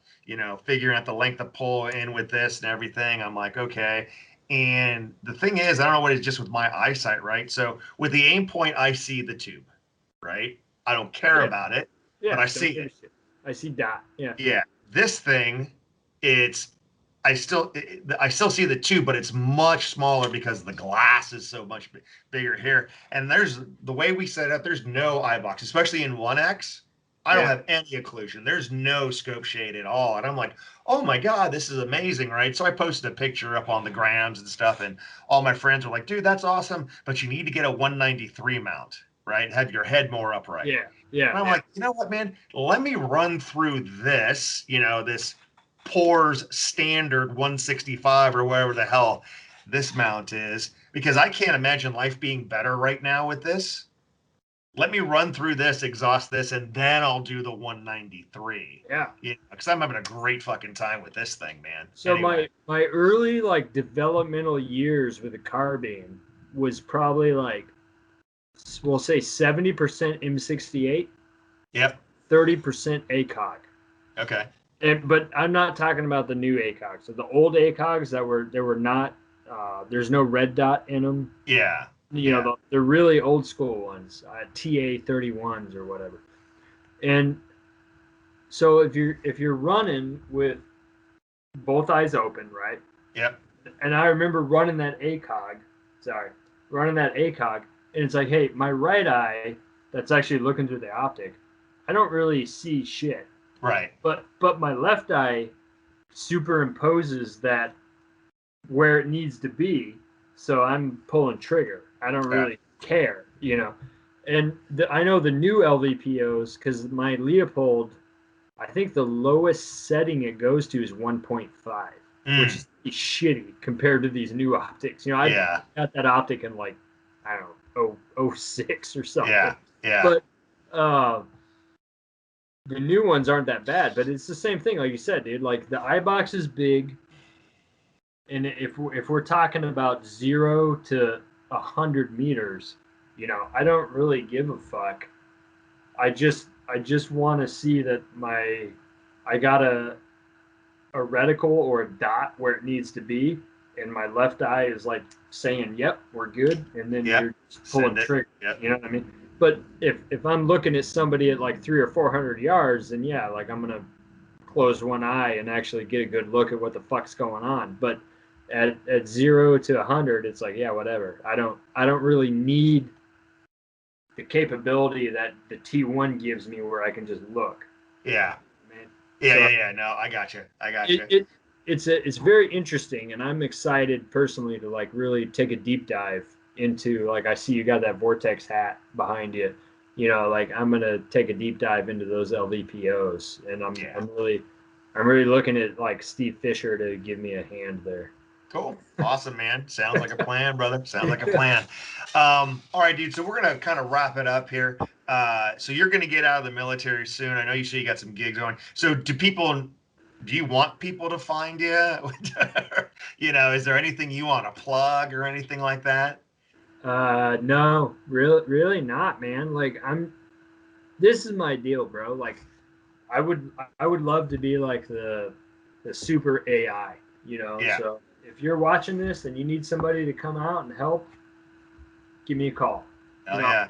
Figuring out the length of pull in with this and everything. I'm like, okay. And the thing is, I don't know what it's just with my eyesight, right? So with the aim point, I see the tube, right? I don't care about it, but I see it. I see dot. Yeah. Yeah. This thing, I still see the tube, but it's much smaller because the glass is so much bigger here. And there's the way we set it up. There's no eye box, especially in 1X. I don't have any occlusion. There's no scope shade at all. And I'm like, oh my God, this is amazing, right? So I posted a picture up on the grams and stuff, and all my friends were like, dude, that's awesome, but you need to get a 193 mount, right? Have your head more upright. Yeah. And I'm like, you know what, man? Let me run through this, this Poor's standard 165 or whatever the hell this mount is, because I can't imagine life being better right now with this. Let me run through this, exhaust this, and then I'll do the 193. Yeah. Because I'm having a great fucking time with this thing, man. So anyway. my early developmental years with a carbine was probably we'll say 70% M68. Yep. 30% ACOG. Okay. But I'm not talking about the new ACOGs. So the old ACOGs that were not there's no red dot in them. Yeah. The really old school ones, TA 31s or whatever. And so if you're running with both eyes open, right? Yep. And I remember running that ACOG, and it's like, hey, my right eye that's actually looking through the optic, I don't really see shit. Right. But my left eye superimposes that where it needs to be, so I'm pulling trigger. I don't really care, And I know the new LVPOs, because my Leopold, I think the lowest setting it goes to is 1.5, which is shitty compared to these new optics. I got that optic in I don't know, 06 or something. Yeah. But the new ones aren't that bad, but it's the same thing, like you said, dude. The eye box is big, and if we're talking about 0 to 100 meters, I don't really give a fuck. I just want to see that I got a reticle or a dot where it needs to be, and my left eye is like saying, "Yep, we're good," and then Yep. you're just pulling trigger. Yep. You know what I mean? But if I'm looking at somebody at like 300 or 400 yards, then yeah, like I'm gonna close one eye and actually get a good look at what the fuck's going on. But at 0 to 100, it's like, yeah, whatever. I don't really need the capability that the T1 gives me where I can just look. Yeah. Man. Yeah. No, I got you. It's very interesting, and I'm excited personally to like really take a deep dive into, like, I see you got that Vortex hat behind you. Like I'm gonna take a deep dive into those LVPOs, and I'm really looking at like Steve Fisher to give me a hand there. Cool. Awesome, man. Sounds like a plan, brother. Sounds like a plan. All right, dude. So we're gonna kind of wrap it up here. So you're gonna get out of the military soon. I know you say you got some gigs going. So do you want people to find you? Is there anything you want to plug or anything like that? No, really not, man. Like this is my deal, bro. Like I would love to be like the super AI, Yeah. So if you're watching this and you need somebody to come out and help, give me a call. Oh yeah.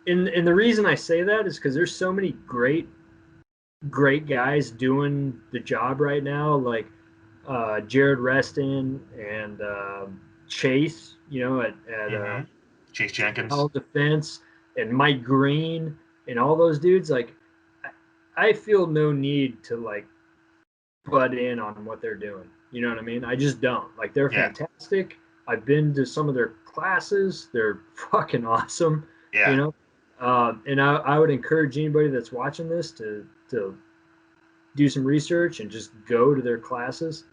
And the reason I say that is because there's so many great guys doing the job right now, like Jared Reston and Chase, at Chase Jenkins. Defense, and Mike Green and all those dudes. Like, I feel no need to like butt in on what they're doing. You know what I mean? I just don't. Like, they're fantastic. I've been to some of their classes. They're fucking awesome. Yeah. And I would encourage anybody that's watching this to do some research and just go to their classes.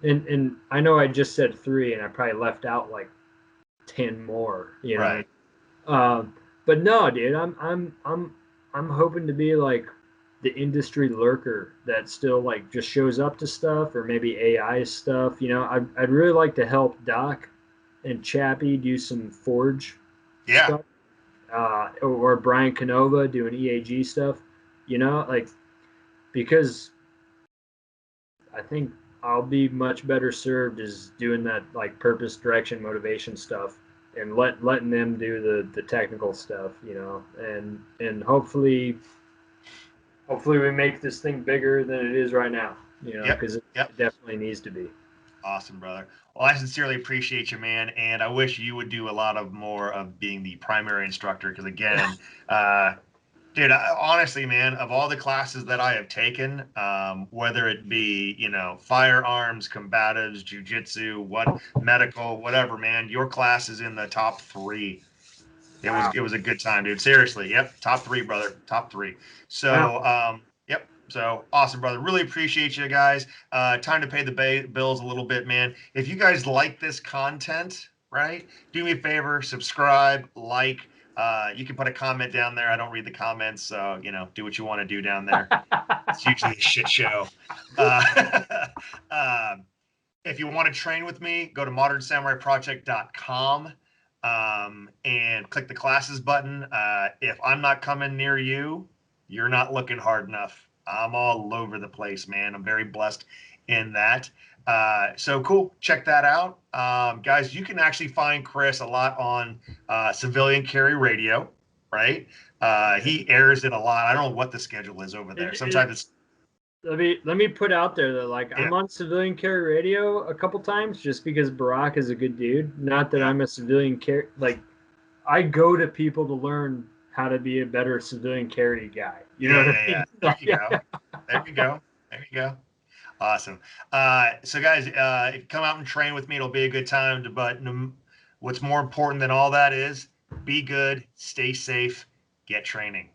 And I know I just said 3, and I probably left out like 10 more. Right. But no, dude, I'm hoping to be like the industry lurker that still like just shows up to stuff, or maybe AI stuff. I'd really like to help Doc and Chappie do some Forge stuff, or Brian Canova doing EAG stuff. Like, because I think I'll be much better served as doing that like purpose, direction, motivation stuff, and letting them do the technical stuff, and hopefully we make this thing bigger than it is right now, because it definitely needs to be. Awesome, brother. Well, I sincerely appreciate you, man, and I wish you would do a lot of more of being the primary instructor, because again, dude, honestly, man, of all the classes that I have taken, whether it be, firearms, combatives, jiu-jitsu, medical, whatever, man, your class is in the top 3. It was a good time, dude. Seriously. Yep. Top 3, brother. Top 3. So, yep. So awesome, brother. Really appreciate you guys. Time to pay the bills a little bit, man. If you guys like this content, right, do me a favor, subscribe, like. You can put a comment down there. I don't read the comments, so do what you want to do down there. It's usually a shit show. If you want to train with me, go to modernsamuraiproject.com and click the classes button. If I'm not coming near you, you're not looking hard enough. I'm all over the place, man. I'm very blessed in that. So cool. Check that out. Guys, you can actually find Chris a lot on Civilian Carry Radio, right? He airs it a lot. I don't know what the schedule is over there. Sometimes it's... Let me put out there that, like, I'm on Civilian Carry Radio a couple times just because Barack is a good dude. Not that I'm a civilian carry. Like, I go to people to learn how to be a better civilian carry guy. You know what I mean? There you go. There you go. There you go. Awesome. So guys, if you come out and train with me, it'll be a good time. But what's more important than all that is be good, stay safe, get training.